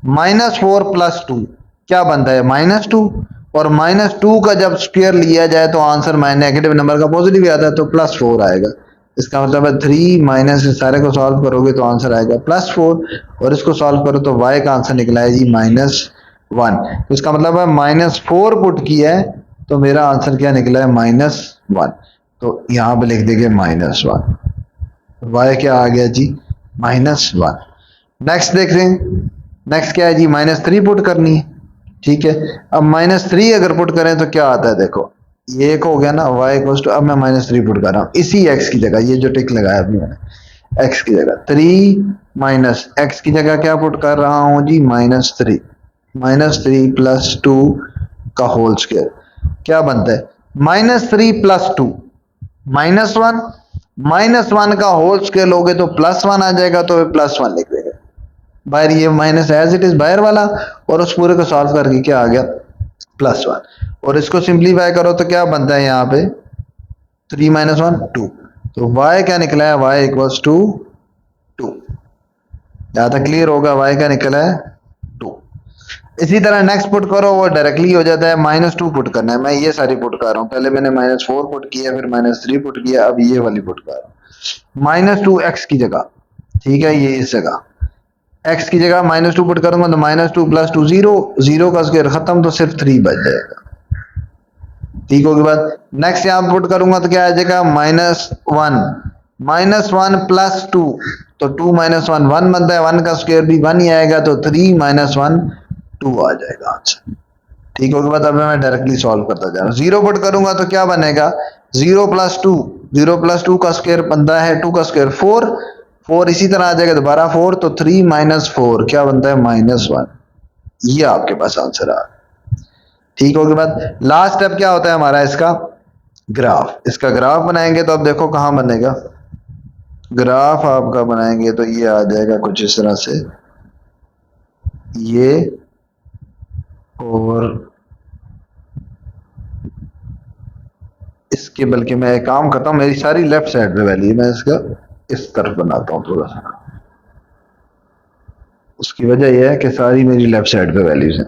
Speaker 1: -4 प्लस 2 क्या बनता है, -2, और -2 का जब स्क्वेयर लिया जाए तो आंसर नेगेटिव नंबर का पॉजिटिव आता है तो +4 आएगा। इसका मतलब है 3 माइनस इस सारे को सॉल्व करोगे तो आंसर आएगा +4, और इसको सॉल्व करो तो y का आंसर निकला है जी -1। तो इसका मतलब है -4 पुट किया है तो मेरा आंसर क्या निकला है, -1। तो यहाँ पे लिख देंगे -1। y क्या आ गया जी, -1। नेक्स्ट देख रहे हैं, नेक्स्ट क्या है जी, -3 पुट करनी है। ठीक है, अब -3 अगर पुट करें तो क्या आता है, देखो ये एक हो गया ना y इक्वल टू, अब मैं -3 पुट कर रहा हूँ इसी x की जगह, ये जो टिक लगाया अभी मैंने x की जगह 3 माइनस x की जगह क्या पुट कर रहा हूँ जी, -3 प्लस 2 का होल स्क्वायर। क्या बनता है, -3 प्लस 2 -1, -1 का होल स्क्वायर लोगे तो +1 आ जाएगा, तो +1 लिख देगा बाहर, ये माइनस एज इट इज बाहर वाला, और उस पूरे को सॉल्व करके क्या आ गया, +1। और इसको सिंप्लीफाई करो तो क्या बनता है यहाँ पे, 3 - 1 2। तो y क्या निकला है, y इक्वल्स टू 2। ज्यादा क्लियर होगा, y का निकला है 2। इसी तरह नेक्स्ट पुट करो, वो डायरेक्टली हो जाता है। -2 पुट करना है, मैं ये सारी पुट कर रहा हूँ, पहले मैंने -4 पुट किया, फिर -3 पुट किया, अब ये वाली पुट कर रहा हूँ। -2 x की जगह, ठीक है, ये इस जगह x की जगह -2 पुट करूंगा तो -2 प्लस 2 0, 0 का स्क्वायर खत्म, तो सिर्फ 3 बच जाएगा। ठीक होगी बात। नेक्स्ट यहाँ पुट करूंगा तो क्या आ जाएगा, -1 प्लस 2, तो 2 - 1 1 बनता है, 1 का स्क्वायर भी 1 ही आएगा, तो 3 - 1 2 आ जाएगा आंसर। ठीक होगी बात। अब मैं डायरेक्टली सॉल्व करता जा रहा हूँ। 0 पुट करूंगा तो क्या बनेगा, 0 प्लस 2, 0 प्लस 2 का स्क्वायर बनता है 2 का स्क्वायर 4, 4 इसी तरह आ जाएगा दोबारा 4, तो 3 - 4 क्या बनता है, -1। ये आपके पास आंसर आ। ठीक होगी बात। लास्ट स्टेप क्या होता है हमारा, इसका ग्राफ, इसका ग्राफ बनाएंगे। तो अब देखो कहां बनेगा ग्राफ, आपका बनाएंगे तो ये आ जाएगा कुछ इस तरह से, ये और इसके, बल्कि मैं एक काम करता हूं, मेरी सारी लेफ्ट साइड पे वैल्यू, मैं इसका इस तरफ बनाता हूं थोड़ा सा। उसकी वजह यह है कि सारी मेरी लेफ्ट साइड पे वैल्यूज हैं।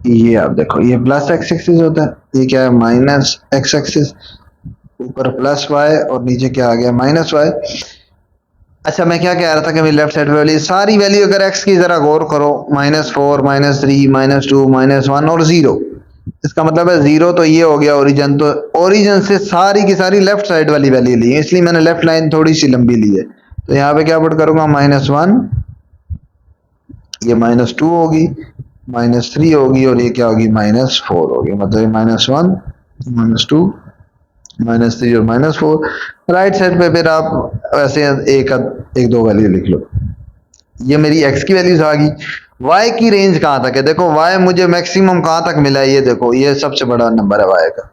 Speaker 1: ये आप देखो, ये प्लस एक्स एक्सिस होता है, ये क्या है, माइनस एक्स एक्सिस, ऊपर +y और नीचे क्या आ गया, -y। अच्छा, मैं क्या कह रहा था कि मेरी लेफ्ट साइड पे वैल्यू, सारी वैल्यू अगर x की जरा गौर करो, -4 -3 -2 -1 और 0, इसका मतलब है 0 तो ये हो गया ओरिजिन, तो ओरिजिन से सारी की सारी लेफ्ट साइड वाली वैल्यू ली है, इसलिए मैंने लेफ्ट लाइन थोड़ी सी लंबी ली है। तो यहाँ पे क्या पुट करूंगा, -1, ये -2 होगी, -3 होगी, और ये क्या होगी, -4 होगी। मतलब -1 -2 -3 और -4। राइट साइड पे फिर आप ऐसे एक दो वैल्यू लिख लो। ये मेरी x की वैल्यूज आ गई। y की रेंज कहाँ तक है, देखो y मुझे मैक्सिमम कहाँ तक मिला है, ये देखो ये सबसे बड़ा नंबर है y का,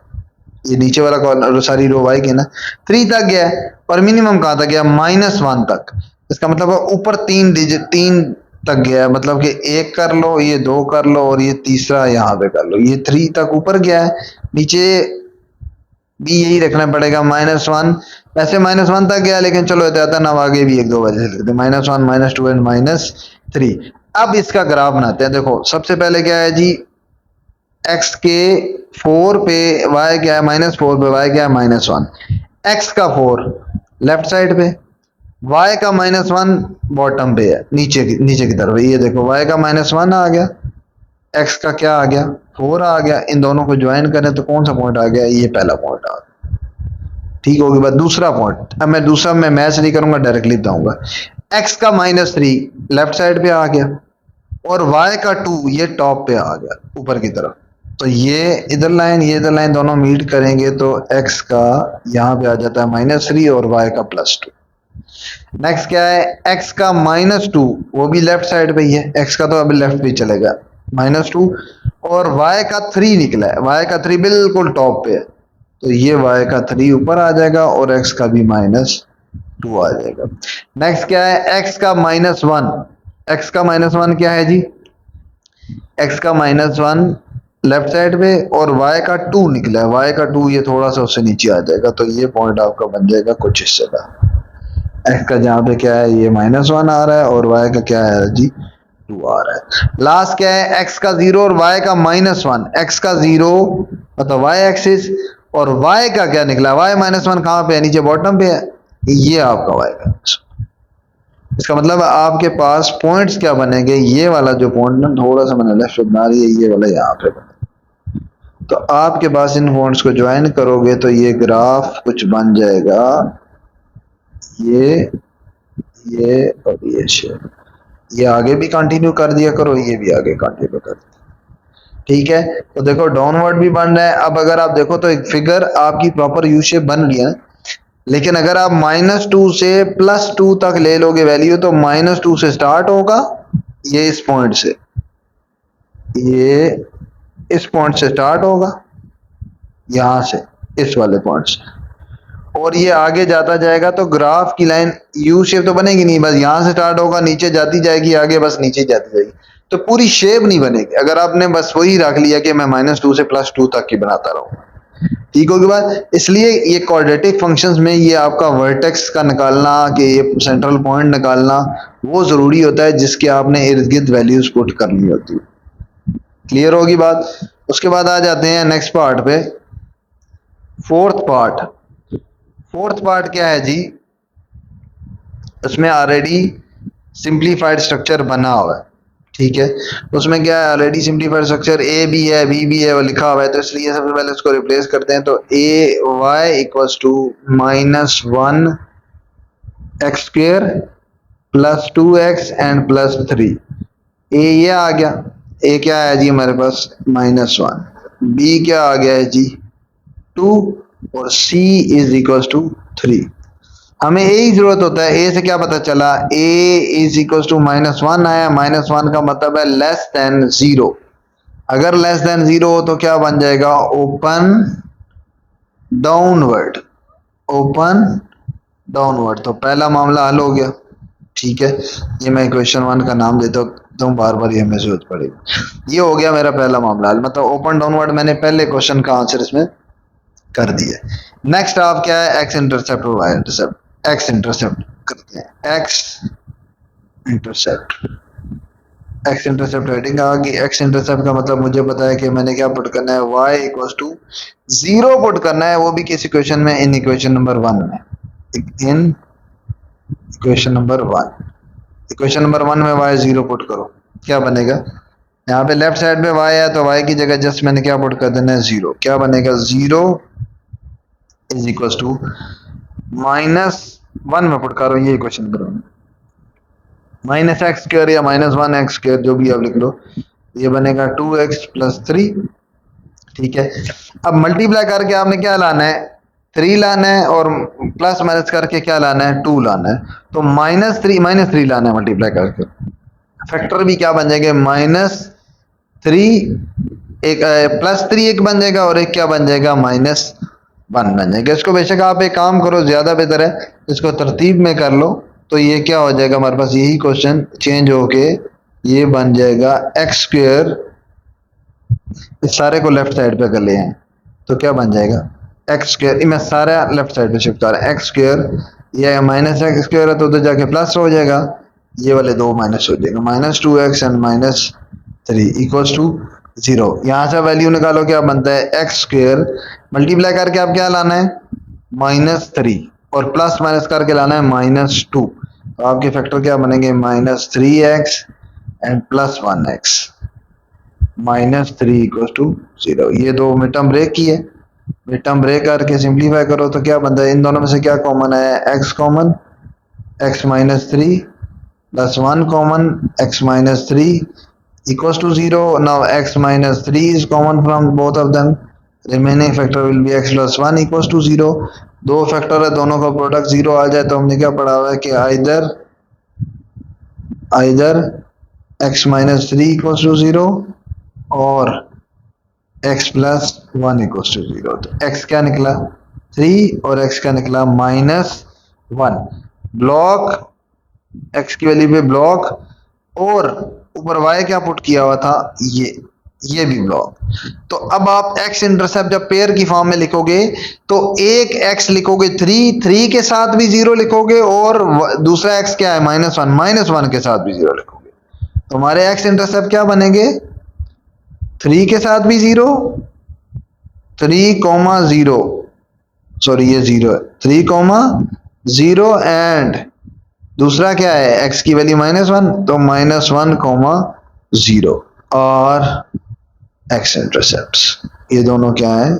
Speaker 1: ये नीचे वाला कॉर्नर सारी रो y की ना, 3 तक गया है, और मिनिमम कहाँ तक गया, -1 तक। इसका मतलब है ऊपर 3 डिजिट 3 तक गया है, मतलब कि 1 कर लो, ये 2 कर लो, और ये तीसरा यहाँ पे कर लो, ये 3 तक ऊपर गया है। नीचे बी यही रखना पड़ेगा -1। वैसे -1 तक गया, लेकिन चलो एहतियातन अब आगे भी एक दो वजह से लिखते हैं, -1 -2 एंड -3। अब इसका ग्राफ बनाते हैं। देखो सबसे पहले क्या है जी, x के 4 पे y क्या है, -4 पे y क्या है, -1। x का 4 लेफ्ट साइड पे, y का -1 बॉटम पे है, नीचे की तरफ। ये देखो y का -1 आ गया, x का क्या आ गया, 4 आ गया। इन दोनों को ज्वाइन करें तो कौन सा पॉइंट आ गया, ये पहला पॉइंट आ गया। ठीक होगी बात। दूसरा पॉइंट, अब मैं दूसरा में मैच नहीं करूंगा, डायरेक्टली बताऊंगा। x का -3 लेफ्ट साइड पे आ गया, और y का 2 ये टॉप पे आ गया ऊपर की तरफ। तो ये इधर लाइन, ये इधर लाइन दोनों मीट करेंगे तो x का यहाँ पे आ जाता है -3 और y का +2। नेक्स्ट क्या है, x का -2 वो भी लेफ्ट साइड पे ही है, x का तो अभी लेफ्ट पे चलेगा, -2। और y का 3 निकला है, y का 3 बिल्कुल टॉप पे है, तो ये y का 3 ऊपर आ जाएगा और x का भी -2 आ जाएगा। नेक्स्ट क्या है, x का -1, x का -1 क्या है जी, x का -1 लेफ्ट साइड पे, और y का 2 निकला है, y का 2 ये थोड़ा सा उससे नीचे आ जाएगा, तो ये पॉइंट आपका बन जाएगा कुछ हिस्से का। x का जहाँ पे क्या है, ये -1 आ रहा है, और y का क्या है जी, 2 आ रहा है। लास्ट क्या है, x का 0 और y का -1। x का 0 मतलब y एक्सिस, और y का क्या निकला, y -1 कहाँ पे है, नीचे बॉटम पे है, ये आपका y का। इसका मतलब आपके पास पॉइंट्स क्या बनेंगे, ये वाला जो पॉइंट ना थोड़ा सा मैंने लेफ्ट बना रही है, ये वाला यहाँ पे बने, तो आपके पास इन पॉइंट्स को ज्वाइन करोगे तो ये ग्राफ कुछ बन जाएगा, ये और ये शेप। ये आगे भी कंटिन्यू कर दिया करो, ये भी आगे कंटिन्यू कर दिया। ठीक है, तो देखो डाउनवर्ड भी बन रहा है। अब अगर आप देखो तो एक फिगर आपकी प्रॉपर यू शेप बन रही है, लेकिन अगर आप -2 से +2 तक ले लोगे वैल्यू, तो -2 से स्टार्ट होगा, ये इस पॉइंट से, ये इस पॉइंट से स्टार्ट होगा, यहां से इस वाले पॉइंट से, और ये आगे जाता जाएगा। तो ग्राफ की लाइन यू शेप तो बनेगी नहीं, बस यहां से स्टार्ट होगा, नीचे जाती जाएगी, आगे बस नीचे जाती जाएगी, तो पूरी शेप नहीं बनेगी। अगर आपने बस वही रख लिया कि मैं -2 से +2 तक की बनाता रहूंगा, ठीक होगी बात। इसलिए ये क्वाड्रेटिक फंक्शंस में ये आपका वर्टेक्स का निकालना, कि ये सेंट्रल पॉइंट निकालना, वो जरूरी होता है, जिसके आपने इर्द गिर्द वैल्यूज पुट करनी होती है। क्लियर होगी बात। उसके बाद आ जाते हैं नेक्स्ट पार्ट पे, फोर्थ पार्ट। फोर्थ पार्ट क्या है जी, उसमें ऑलरेडी सिंप्लीफाइड स्ट्रक्चर बना हुआ है। ठीक है, उसमें क्या है, ऑलरेडी सिंप्लीफाइड स्ट्रक्चर ए भी है, बी भी है, वो लिखा हुआ है, तो इसलिए सबसे पहले उसको रिप्लेस करते हैं। तो uh Y equals to -1 X square +2x and +3। ए ये आ गया, ए क्या है जी हमारे पास -1, बी क्या आ गया है जी 2, और सी इज इक्वल्स टू 3। हमें यही जरूरत होता है, ए से क्या पता चला, ए इज इक्वल्स टू -1 आया, -1 का मतलब है लेस देन 0। अगर लेस देन 0 हो तो क्या बन जाएगा, ओपन डाउनवर्ड, ओपन डाउनवर्ड। तो पहला मामला हल हो गया। ठीक है, ये मैं क्वेश्चन 1 का नाम देता हूँ, बार बार ये हमें जरूरत पड़ेगी। ये हो गया मेरा पहला मामला हल, मतलब ओपन डाउनवर्ड मैंने पहले क्वेश्चन का आंसर इसमें कर दिया। नेक्स्ट आप क्या है, एक्स इंटरसेप्ट और वाई इंटरसेप्ट। एक्स इंटरसेप्ट करते हैं, X intercept, X intercept heading आ गई। एक्स इंटरसेप्ट का मतलब मुझे पता है कि मैंने क्या पुट करना है, y इक्वल्स टू 0 पुट करना है, वो भी किस इक्वेशन में, इन इक्वेशन नंबर 1 में, इन इक्वेशन नंबर 1। इक्वेशन नंबर 1 में y 0 पुट करो, क्या बनेगा, यहाँ पे लेफ्ट साइड पे y है, तो y की जगह जस्ट मैंने क्या पुट कर देना है, 0। क्या बनेगा, 0 इज इक्वल्स टू -1 में पुट करो, ये इक्वेशन नंबर 1, -x² या -1x², जो भी आप लिख लो, ये बनेगा 2x + 3। ठीक है, अब मल्टीप्लाई करके आपने क्या लाना है, 3 लाना है, और प्लस माइनस करके क्या लाना है, 2 लाना है। तो -3 लाना है मल्टीप्लाई करके, फैक्टर भी क्या बन जाएगा, -3 एक, +3 एक बन जाएगा, और एक क्या बन जाएगा, -1 बन जाएगा। इसको बेशक आप एक काम करो, ज्यादा बेहतर है इसको तरतीब में कर लो, तो ये क्या हो जाएगा हमारे पास, यही क्वेश्चन चेंज होके ये बन जाएगा x²। इस सारे को लेफ्ट साइड पे कर ले हैं, तो क्या बन जाएगा, एक्स स्क्वायर मैं सारा लेफ्ट साइड पे शिफ्ट कर रहा है एक्स स्क्वायर, ये माइनस एक्स स्क्वायर है तो उधर जाके प्लस हो जाएगा, ये वाले दो माइनस हो जाएगा, -2x एंड -3 इक्वल्स टू 0। यहाँ से वैल्यू निकालो क्या बनता है एक्स स्क्वायर मल्टीप्लाई करके आप क्या लाना है -3 और प्लस माइनस करके लाना है -2, तो आपके फैक्टर क्या बनेंगे -3x and +1x, -3 equals to 0। ये दो मिड टर्म ब्रेक की है, मिड टर्म ब्रेक करके सिंप्लीफाई करो तो क्या बनता है इन दोनों में से क्या कॉमन है x common, x -3 +1 common x -3 equals to 0. Now x -3 is common from both of them, remaining factor will be x plus 1 equals to 0। दो फैक्टर है दोनों का प्रोडक्ट 0 आ जाए तो हमने क्या पढ़ा हुआ है कि आइदर x -3 equals to 0 और x plus 1 equals to 0। तो x क्या निकला 3 और x क्या निकला -1। ब्लॉक x की वैल्यू पे ब्लॉक और ऊपर y क्या पुट किया हुआ था ये भी ब्लॉक। तो अब आप x इंटरसेप्ट जब पेयर की फॉर्म में लिखोगे तो एक x लिखोगे 3 के साथ भी 0 लिखोगे और दूसरा x क्या है -1 के साथ भी 0 लिखोगे, तो हमारे x इंटरसेप्ट क्या बनेंगे 3 के साथ भी 0, 3,0 सॉरी ये 0 है 3,0 एंड दूसरा क्या है x की वैल्यू -1 तो -1,0 और x इंटरसेप्ट्स ये दोनों क्या है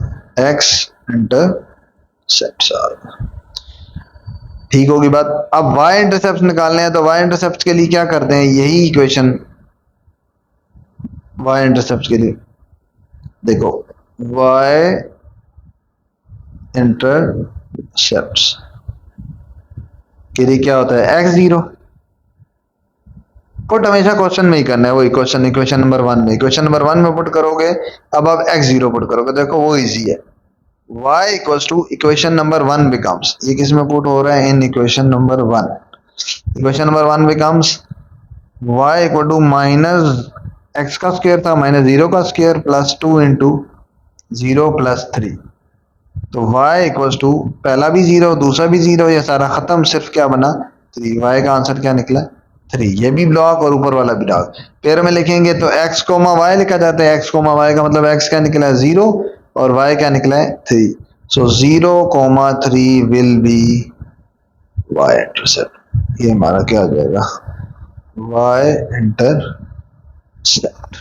Speaker 1: x इंटरसेप्ट्स। ठीक होगी बात। अब y इंटरसेप्ट्स निकालने हैं तो y इंटरसेप्ट्स के लिए क्या करते हैं यही इक्वेशन y इंटरसेप्ट्स के लिए देखो y इंटरसेप्ट्स के लिए क्या होता है x0 पुट हमेशा क्वेश्चन में ही करना है, वो इक्वेशन नंबर 1 में, इक्वेशन नंबर 1 में पुट करोगे अब आप x0 पुट करोगे देखो वो इजी है, y equals to equation number 1 becomes, ये किस में पुट हो रहा है in equation number 1, equation number 1 becomes y equal to -x का स्क्वायर था -0 का स्क्वायर +2 इंटू 0 + 3, तो y इक्वल्स टू पहला भी 0 दूसरा भी 0, ये सारा खत्म, सिर्फ क्या बना 3, y का आंसर क्या निकला 3। ये भी ब्लॉक और ऊपर वाला भी ब्लॉक, पेयर में लिखेंगे तो x, y लिखा जाता है, x, y का मतलब x क्या निकला है 0 और y क्या निकला है 3, सो 0, 3 विल बी y इंटरसेप्ट, ये हमारा क्या हो जाएगा y इंटरसेप्ट।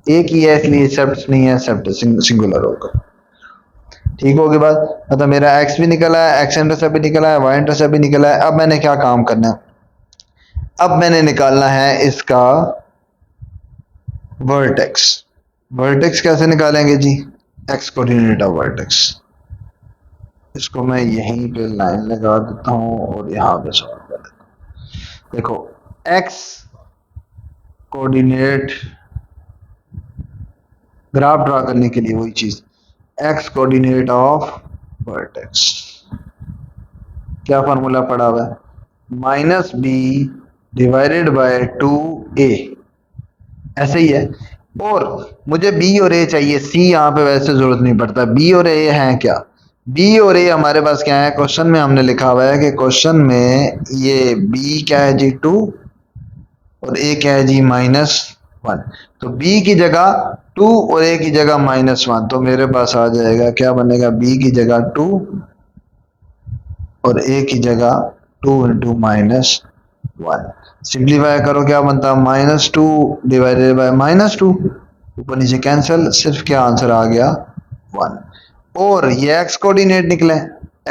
Speaker 1: एक ही है इसलिए सेप्ट नहीं है, सेप्ट सिंगुलर होगा। ठीक होगी बात, मतलब मेरा x भी निकला है, x इंटरसेप्ट भी निकला है, y इंटरसेप्ट भी निकला है। अब मैंने क्या काम करना है, अब मैंने निकालना है इसका वर्टेक्स। वर्टेक्स कैसे निकालेंगे जी, x कोऑर्डिनेट ऑफ वर्टेक्स, इसको मैं यहीं पे लाइन लगा देता हूं और यहां पे सॉल्व कर देता हूं। देखो x कोऑर्डिनेट ग्राफ ड्रा करने के लिए वही चीज x कोऑर्डिनेट ऑफ वर्टेक्स, क्या फॉर्मूला पड़ा हुआ है -b डिवाइडेड बाय 2a, ऐसे ही है। और मुझे b और a चाहिए, c यहाँ पे वैसे जरूरत नहीं पड़ता, b और a है क्या, b और a हमारे पास क्या है क्वेश्चन में हमने लिखा हुआ है कि क्वेश्चन में ये b क्या है जी 2 और a क्या है जी -1, तो b की जगह 2 और a की जगह -1, तो मेरे पास आ जाएगा क्या बनेगा b की जगह 2 और a की जगह 2 इंटू -1, सिंप्लीफाई करो क्या बनता है -2 डिवाइडेड बाय -2, ऊपर नीचे कैंसिल, सिर्फ क्या आंसर आ गया 1। और ये x कोऑर्डिनेट निकले,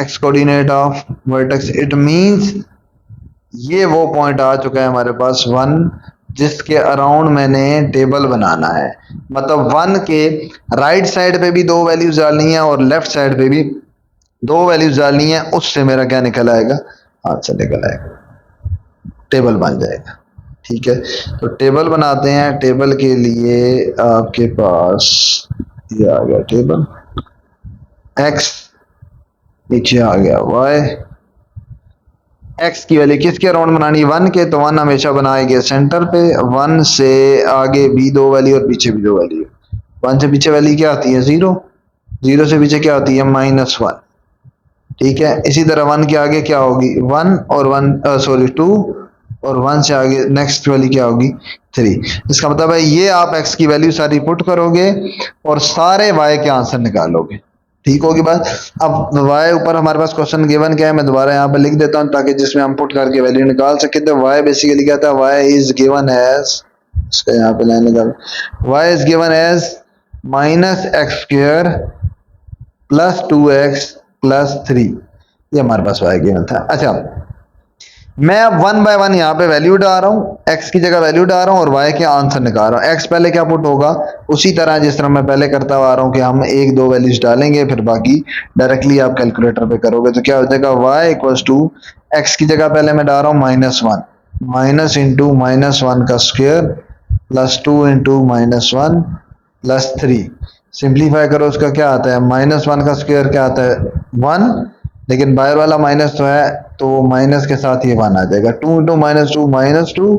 Speaker 1: x coordinate of vertex, it means ये वो पॉइंट आ चुका है हमारे पास 1 जिसके अराउंड मैंने टेबल बनाना है, मतलब 1 के राइट साइड पे भी दो वैल्यूज डालनी है और लेफ्ट साइड पे भी दो वैल्यूज डालनी है, उससे मेरा क्या निकल आएगा आंसर निकल आएगा, टेबल बन जाएगा। ठीक है, तो टेबल बनाते हैं। टेबल के लिए आपके पास ये आ गया टेबल, x नीचे आ गया y, x की वैल्यू किसके अराउंड बनानी 1 के, तो 1 हमेशा बनाएंगे सेंटर पे, 1 से आगे भी दो वैल्यू और पीछे भी दो वैल्यू, 1 से पीछे वैल्यू क्या आती है 0,
Speaker 2: जीरो से पीछे क्या होती है -1। ठीक है, इसी तरह 1 के आगे क्या होगी 1 और 1 सॉरी 2 और 1 से आगे नेक्स्ट वाली क्या होगी 3। इसका मतलब है ये आप x की वैल्यू सारी पुट करोगे और सारे y के आंसर निकालोगे। ठीक होगी बात। अब y ऊपर हमारे पास क्वेश्चन गिवन क्या है, मैं दोबारा यहाँ पे लिख देता हूँ ताकि जिसमें हम पुट करके वैल्यू निकाल सके। तो y बेसिकली क्या था, y इज गिवन एज, इसका यहाँ पे लाइन निकाल, y is given as -x² plus 2x plus 3। ये हमारे पास y गिवन था। अच्छा, मैं अब 1 बाय 1 यहाँ पे वैल्यू डाल रहा हूँ, x की जगह वैल्यू डाल रहा हूँ और y के आंसर निकाल रहा हूँ। x पहले क्या पुट होगा, उसी तरह जिस तरह मैं पहले करता आ रहा हूँ कि हम एक दो वैल्यूज डालेंगे फिर बाकी डायरेक्टली आप कैलकुलेटर पे करोगे। तो क्या हो जाएगा y इक्वल्स टू, x की जगह पहले मैं डाल रहा हूँ -1, माइनस इंटू -1 का square plus 2 into -1 plus 3। Simplify करो, उसका क्या आता है -1 का स्क्वायर क्या आता है 1, लेकिन बाहर वाला माइनस तो है तो माइनस के साथ ये 1 आ जाएगा। 2 इंटू -2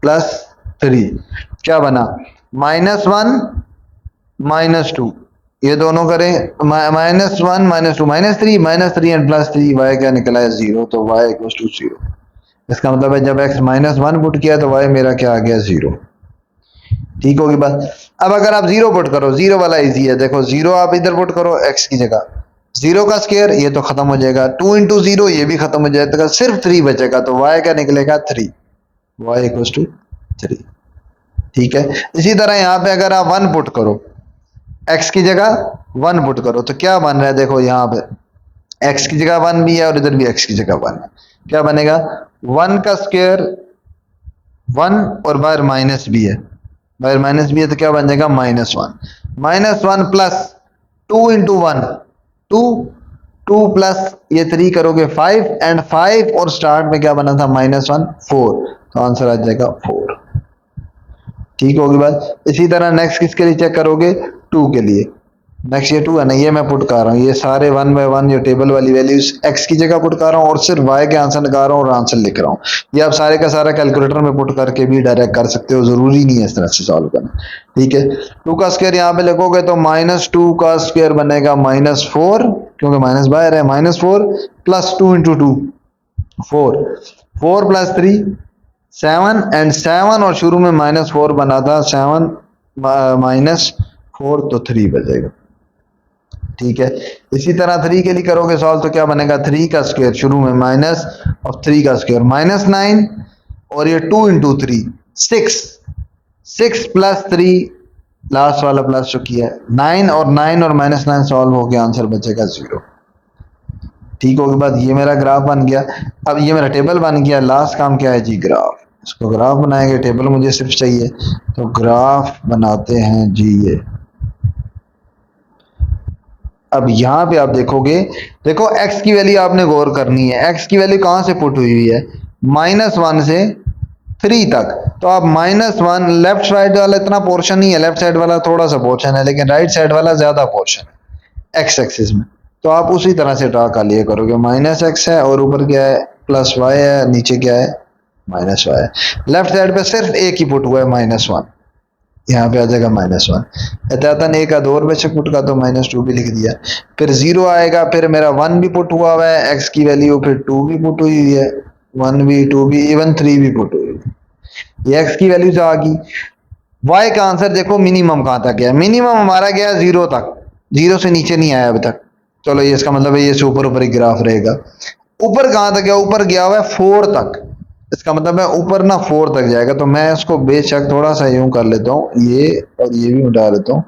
Speaker 2: प्लस 3 क्या बना -1 -2, ये दोनों करें -1 -2 -3 एंड प्लस 3, y क्या निकला है 0, तो y इक्वल्स टू 0। इसका मतलब है जब x -1 पुट किया तो y मेरा क्या आ गया 0। ठीक होगी बात। अब अगर आप 0 पुट करो, 0 वाला इजी है, देखो 0 आप इधर पुट करो x की जगह, 0 का स्क्वायर ये तो खत्म हो जाएगा, 2 इंटू 0 ये भी खत्म हो जाएगा, सिर्फ 3 बचेगा, तो y क्या निकलेगा 3, y इक्वल्स टू 3। ठीक है, इसी तरह यहाँ पे अगर आप 1 पुट करो, x की जगह 1 पुट करो तो क्या बन रहा है, देखो यहाँ पे x की जगह 1 भी है और इधर भी x की जगह 1 है, क्या बनेगा 1 का स्क्वायर 1 और बाहर माइनस भी है, बाहर माइनस भी है तो क्या बन जाएगा -1 प्लस 2 इंटू 1 2, 2 प्लस ये 3 करोगे 5 एंड 5 और स्टार्ट में क्या बना था -1 4, तो आंसर आ जाएगा 4। ठीक होगी बात। इसी तरह नेक्स्ट किसके लिए चेक करोगे 2 के लिए, नेक्स्ट ये 2 है ना, ये मैं पुट कर रहा हूँ, ये सारे 1 बाय 1 ये टेबल वाली वैल्यूज x की जगह पुट कर रहा हूँ और सिर्फ y के आंसर निकाल रहा हूँ और आंसर लिख रहा हूँ। ये आप सारे का सारा कैलकुलेटर में पुट करके भी डायरेक्ट कर सकते हो, जरूरी नहीं है इस तरह से सॉल्व करना। ठीक है, 2 का स्क्वायर यहाँ पे लिखोगे तो -2 का स्क्वायर बनेगा -4, क्योंकि माइनस बाहर है, -4 प्लस 2 इंटू 2 4, 4 प्लस 3 7 एंड 7 और शुरू में -4 बना था, 7 -4 तो 3 बचेगा। ठीक है, इसी तरह 3 के लिए करोगे सॉल्व तो क्या बनेगा 3 का स्क्वायर शुरू में माइनस और 3 का स्क्वायर -9 और ये 2 इंटू 3 6, 6 प्लस 3 लास्ट वाला प्लस जो किया 9 और 9 और -9 सॉल्व हो गया, आंसर बचेगा 0। ठीक होगी बात। ये मेरा ग्राफ बन गया, अब ये मेरा टेबल बन गया। लास्ट काम क्या है जी ग्राफ, इसको ग्राफ बनाएंगे, टेबल मुझे सिर्फ चाहिए तो ग्राफ बनाते हैं जी। ये अब यहाँ पे आप देखोगे, देखो x की वैल्यू आपने गौर करनी है, x की वैल्यू कहाँ से पुट हुई है -1 से 3 तक, तो आप -1 लेफ्ट साइड वाला इतना पोर्शन नहीं है, लेफ्ट साइड वाला थोड़ा सा पोर्शन है लेकिन राइट साइड वाला ज्यादा पोर्शन है x एक्सिस में, तो आप उसी तरह से ड्रा कर लिए करोगे, -x है और ऊपर क्या है +y है, नीचे क्या है -y है। लेफ्ट साइड पे सिर्फ एक ही पुट हुआ है -1, यहाँ पे आ जाएगा -1, एहतियातन एक आध और बेशक पुट का तो -2 भी लिख दिया, फिर 0 आएगा, फिर मेरा 1 भी पुट हुआ है x की वैल्यू, फिर 2 भी पुट हुई है, 1 भी 2 भी इवन 3 भी पुट हुई है, ये x की वैल्यू आ गई। y का आंसर देखो मिनिमम कहाँ तक गया, मिनिमम हमारा गया 0 तक, 0 से नीचे नहीं आया अभी तक, चलो ये इसका मतलब है ये से ऊपर ऊपर ही ग्राफ रहेगा। ऊपर कहाँ तक गया, ऊपर गया हुआ है 4 तक, इसका मतलब है ऊपर ना 4 तक जाएगा, तो मैं इसको बेशक थोड़ा सा यूं कर लेता हूँ, ये और ये भी उठा लेता हूँ,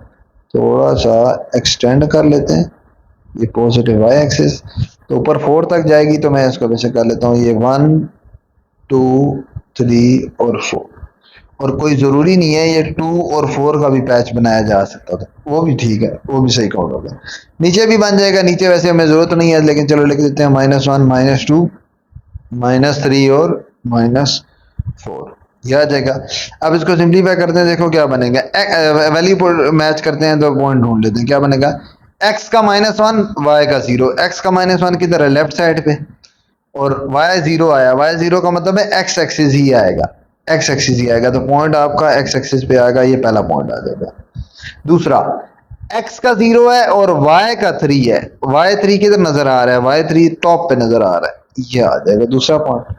Speaker 2: थोड़ा सा एक्सटेंड कर लेते हैं, ये पॉजिटिव y एक्सिस, तो ऊपर 4 तक जाएगी, तो मैं इसको बेशक कर लेता हूँ ये 1 2 3 और 4, और कोई जरूरी नहीं है ये 2 और 4 का भी पैच बनाया जा सकता था, वो भी ठीक है, वो भी सही काउंट होगा, नीचे भी बन जाएगा, नीचे वैसे हमें जरूरत नहीं है लेकिन चलो लिख देते हैं -1 -2 -3 और -4, यह आ जाएगा। अब इसको सिंप्लीफाई करते हैं, देखो क्या बनेगा, वैल्यू मैच करते हैं तो पॉइंट ढूंढ लेते हैं, क्या बनेगा x का -1 y का 0, x का -1 किधर है लेफ्ट साइड पे और y 0 आया, y 0 का मतलब है x एक्सिस ही आएगा, x एक्सिस ही आएगा, तो पॉइंट आपका x एक्सिस पे आएगा, ये पहला पॉइंट आ जाएगा। दूसरा x का 0 है और y का 3 है। y3 किधर नजर आ रहा है, y3 टॉप पे नजर आ रहा है, ये आ जाएगा दूसरा पॉइंट।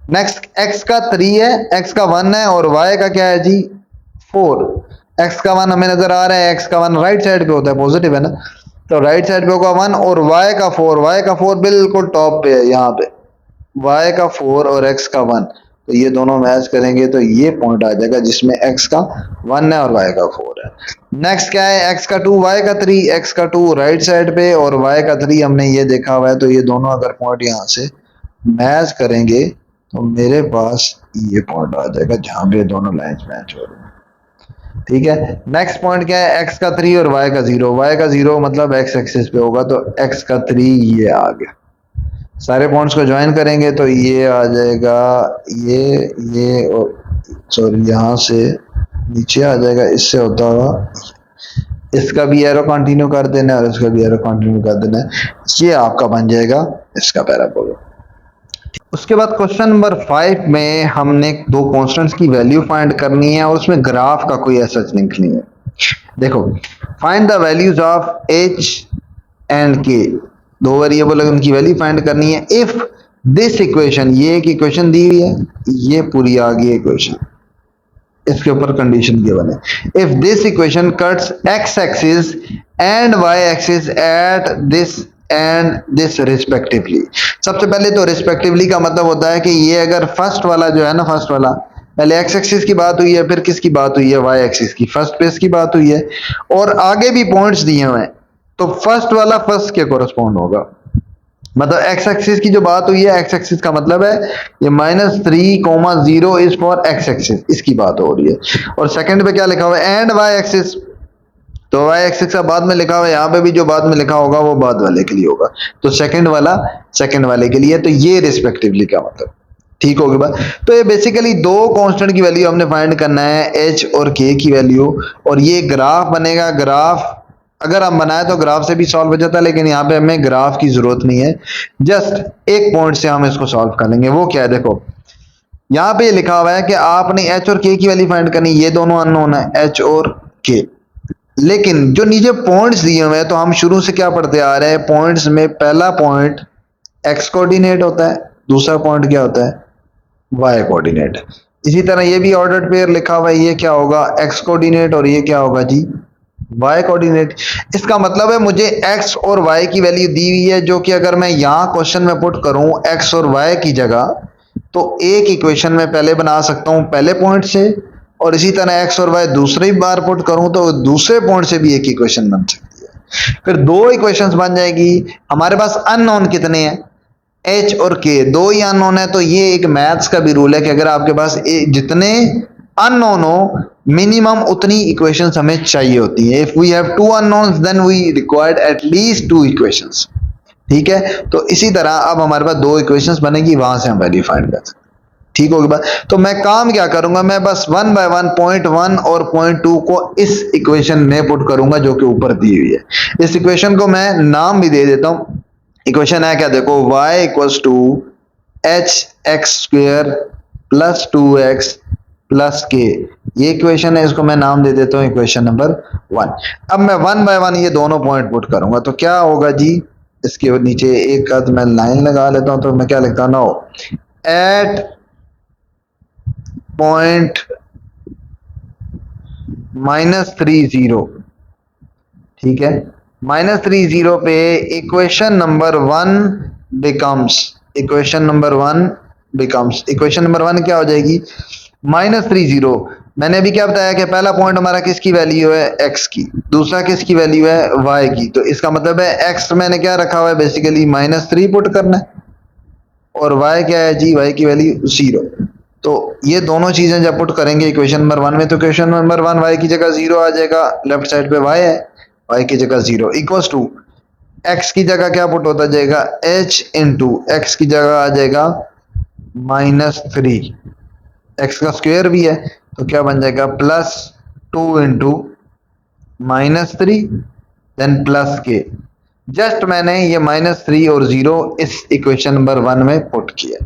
Speaker 2: नेक्स्ट x का 3 है, x का 1 है और y का क्या है जी 4। x का 1 हमें नजर आ रहा है, x का 1 राइट साइड पे होता है, पॉजिटिव है ना, तो राइट साइड पे होगा 1 और y का 4, y का 4 बिल्कुल टॉप पे है यहाँ पे, y का 4 और x का 1, तो ये दोनों मैच करेंगे तो ये पॉइंट आ जाएगा जिसमें x का 1 है और y का 4 है। नेक्स्ट क्या है, x का 2 y का 3, x का 2 राइट साइड पे और y का 3 हमने ये देखा हुआ है, तो ये दोनों अगर पॉइंट यहाँ से मैच करेंगे तो मेरे पास ये पॉइंट आ जाएगा जहां पे दोनों लाइंस मैच हो रही हैं। ठीक है, नेक्स्ट पॉइंट क्या है, x का 3 और y का 0, y का 0 मतलब x एक्सिस पे होगा, तो x का 3 ये आ गया। सारे पॉइंट्स को ज्वाइन करेंगे तो ये आ जाएगा, ये और सॉरी यहाँ से नीचे आ जाएगा, इससे होता हुआ इसका भी एरो कंटिन्यू कर देना है और इसका भी एरो कंटिन्यू कर देना है, ये आपका बन जाएगा इसका पैराबोला। उसके बाद क्वेश्चन नंबर 5 में हमने दो कांस्टेंट्स की वैल्यू फाइंड करनी है और उसमें ग्राफ का कोई ऐसा लिंक नहीं है। देखो, find the values of h and k, दो वेरिएबल है उनकी वैल्यू फाइंड करनी है। इफ दिस इक्वेशन, ये एक इक्वेशन दी हुई है, ये पूरी आ गई इक्वेशन, इसके ऊपर कंडीशन गिवन है। If this equation cuts x axis and y axis at this and this respectively. सबसे पहले तो रिस्पेक्टिवली का मतलब होता है कि ये अगर फर्स्ट वाला जो है ना, फर्स्ट वाला पहले x एक्सिस की बात हुई है, फिर किसकी बात हुई है, y एक्सिस की, फर्स्ट पेस की बात हुई है और आगे भी पॉइंट्स दिए हुए हैं, तो फर्स्ट वाला फर्स्ट के कोरस्पॉन्ड होगा। मतलब x एक्सिस की जो बात हुई है, x एक्सिस का मतलब है ये -3,0 इज फॉर x एक्सिस, इसकी बात हो रही है। और सेकंड पे क्या लिखा हुआ है, एंड y एक्सिस, तो y एक्सिस का बाद में लिखा हुआ है, यहाँ पे भी जो बाद में लिखा होगा वो बाद वाले के लिए होगा, तो सेकंड वाला सेकंड वाले के लिए, तो ये रिस्पेक्टिवली का मतलब ठीक होगी बात। तो ये बेसिकली दो कांस्टेंट की वैल्यू हमने फाइंड करना है, h और k की वैल्यू, और ये ग्राफ बनेगा। ग्राफ अगर हम बनाए तो ग्राफ से भी सॉल्व हो जाता है, लेकिन यहाँ पे हमें ग्राफ की जरूरत नहीं है, जस्ट एक पॉइंट से हम इसको सॉल्व कर लेंगे। वो क्या है, देखो यहाँ पे लिखा हुआ है कि आपने h और k की वैल्यू फाइंड करनी, ये दोनों अननोन है h और k, लेकिन जो नीचे पॉइंट्स दिए हुए हैं, तो हम शुरू से क्या पढ़ते आ रहे हैं, पॉइंट्स में पहला पॉइंट x कोऑर्डिनेट होता है, दूसरा पॉइंट क्या होता है, y कोऑर्डिनेट। इसी तरह ये भी ऑर्डर्ड पेयर लिखा हुआ है, ये क्या होगा x कोऑर्डिनेट और ये क्या होगा जी y कोऑर्डिनेट। इसका मतलब है मुझे x और y की वैल्यू दी हुई है, जो कि अगर मैं यहाँ क्वेश्चन में पुट करूं x और y की जगह, तो एक इक्वेशन में पहले बना सकता हूं पहले पॉइंट से, और इसी तरह x और y दूसरी बार पुट करूं तो दूसरे पॉइंट से भी एक इक्वेशन बन सकती है। फिर दो इक्वेशंस बन जाएगी। हमारे पास अननोन कितने हैं, h और k, दो ही अननोन है, तो ये एक मैथ्स का भी रूल है कि अगर आपके पास जितने अननोन हो मिनिमम उतनी इक्वेशंस हमें चाहिए होती है। If we have two unknowns then we required at least two equations. ठीक है, तो इसी तरह अब हमारे पास दो इक्वेशंस बनेगी, वहां से हम वैल्यू फाइंड कर सकते हैं। ठीक होगी बात। तो मैं काम क्या करूंगा, मैं बस 1 बाय 1 पॉइंट 1 और पॉइंट 2 को इस इक्वेशन में पुट करूंगा जो कि ऊपर दी हुई है। इस इक्वेशन को मैं नाम भी दे देता हूं। इक्वेशन है क्या, देखो y equals to h x square plus 2x plus k, ये इक्वेशन है, इसको मैं नाम दे देता हूं इक्वेशन नंबर 1। अब मैं 1 बाय 1 ये दोनों पॉइंट पुट करूंगा, तो क्या होगा जी, इसके नीचे एक आध मैं लाइन लगा लेता हूं, तो मैं क्या लिखता हूं, नो एट पॉइंट -30, ठीक है, -30 पे equation number 1 becomes, equation number 1 becomes, equation number 1 क्या हो जाएगी, -30। मैंने अभी क्या बताया कि पहला पॉइंट हमारा किसकी वैल्यू है, x की, दूसरा किसकी वैल्यू है, y की, तो इसका मतलब है x मैंने क्या रखा हुआ है, बेसिकली -3 पुट करना है, और y क्या है जी, y की वैल्यू 0। तो ये दोनों चीजें जब पुट करेंगे इक्वेशन नंबर 1 में, तो इक्वेशन नंबर 1 y की जगह 0 आ जाएगा, लेफ्ट साइड पे y है, y की जगह 0 इक्वल्स टू x की जगह क्या पुट होता जाएगा, h इंटू x की जगह आ जाएगा -3, x का स्क्वायर भी है, तो क्या बन जाएगा +2 into -3 then plus k। Just मैंने ये -3 और 0 इस इक्वेशन नंबर 1 में पुट किया।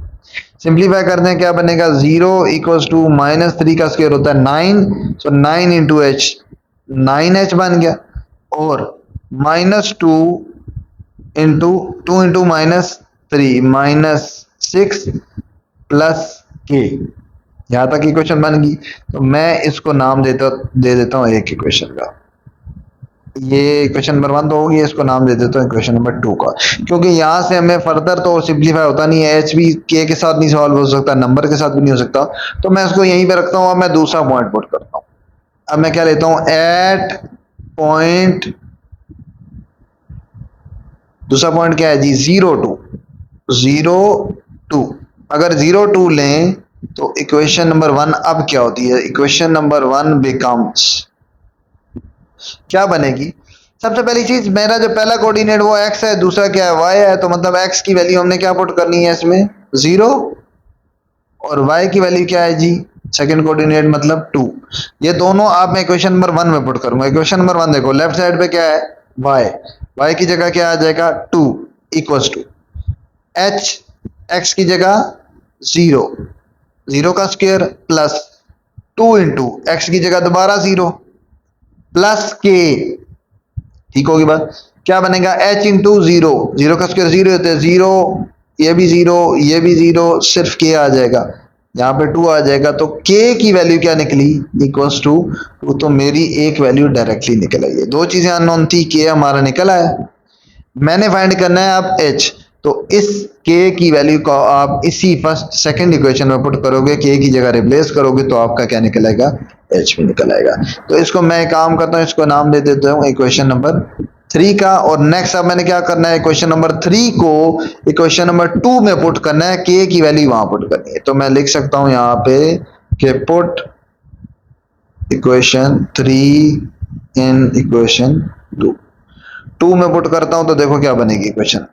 Speaker 2: सिंप्लीफाई करते हैं, क्या बनेगा, 0 इक्वल्स टू -3 का स्क्वायर होता है 9, सो 9 इंटू h, 9h बन गया। और -2 इंटू 2 इंटू -3 -6 प्लस के। यहाँ तक इक्वेशन बन गई। तो मैं इसको नाम दे देता हूँ एक इक्वेशन का। ये इक्वेशन नंबर 1 तो होगी, इसको नाम दे देता हूँ इक्वेशन नंबर 2 का, क्योंकि यहाँ से हमें फर्दर तो सिंप्लीफाई होता नहीं है, एच भी के साथ नहीं सॉल्व हो सकता, नंबर के साथ भी नहीं हो सकता, तो मैं इसको यहीं पे रखता हूँ। अब मैं दूसरा पॉइंट पुट करता हूँ। अब मैं क्या लेता हूँ, एट पॉइंट, दूसरा पॉइंट क्या है जी, 0 2 अगर 0 2 लें तो इक्वेशन नंबर 1 अब क्या होती है, इक्वेशन नंबर 1 बिकम्स, क्या बनेगी, सबसे पहली चीज मेरा जो पहला कोऑर्डिनेट वो x है, दूसरा क्या है, y है, तो मतलब x की वैल्यू हमने क्या पुट करनी है इसमें, 0, और y की वैल्यू क्या है जी, सेकंड कोऑर्डिनेट मतलब 2। ये दोनों आप मैं इक्वेशन नंबर 1 में पुट करूंगा। इक्वेशन नंबर 1 देखो, लेफ्ट साइड पे क्या है, y की जगह क्या आ जाएगा 2 इक्वल्स टू h, x की जगह 0, 0 का स्क्वायर प्लस 2 इंटू एक्स की जगह दोबारा 0 प्लस के, ठीक होगी बात, क्या बनेगा, h इंटू 0, 0 का स्क्वायर 0 होता है, 0, ये भी 0, ये भी 0, सिर्फ k आ जाएगा, यहाँ पे 2 आ जाएगा, तो k की वैल्यू क्या निकली, इक्वल्स टू 2, तो मेरी एक वैल्यू डायरेक्टली निकल आई है। दो चीजें अननोन थी, k हमारा निकल आया, मैंने फाइंड करना है अब h, तो इस k की वैल्यू को आप इसी फर्स्ट सेकंड इक्वेशन में पुट करोगे, k की जगह रिप्लेस करोगे, तो आपका क्या निकलेगा, h भी निकल आएगा। तो इसको मैं काम करता हूँ, इसको नाम दे देता हूँ इक्वेशन नंबर 3 का। और नेक्स्ट अब मैंने क्या करना है, इक्वेशन नंबर 3 को इक्वेशन नंबर 2 में पुट करना है, k की वैल्यू वहां पुट करनी है। तो मैं लिख सकता हूँ यहाँ पे कि पुट इक्वेशन 3 इन इक्वेशन 2 में पुट करता हूं तो देखो क्या बनेगी इक्वेशन,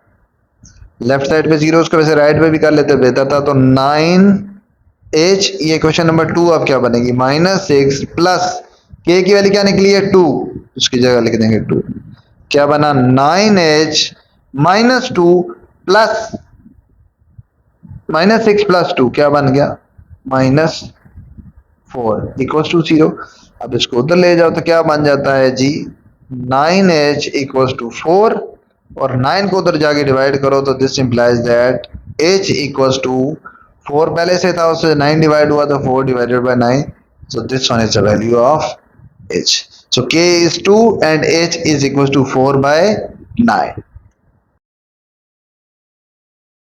Speaker 2: लेफ्ट साइड पे 0, उसको वैसे राइट पे भी कर लेते बेहतर था, तो 9h, ये क्वेश्चन नंबर 2 अब क्या बनेगी, -6 प्लस k की वैल्यू क्या निकली है 2, उसकी जगह लिख देंगे 2, क्या बना 9h -2 प्लस -6 प्लस 2 क्या बन गया, -4 इक्वल्स टू 0। अब इसको उधर ले जाओ तो क्या बन जाता है जी, 9h इक्वल्स टू 4, और 9 को उधर जाके डिवाइड करो तो this implies that h equals to 4 पहले से था, उससे 9 डिवाइड हुआ तो 4 divided by 9, so this one is the value of h, so k is 2 and h is equals to 4 by 9।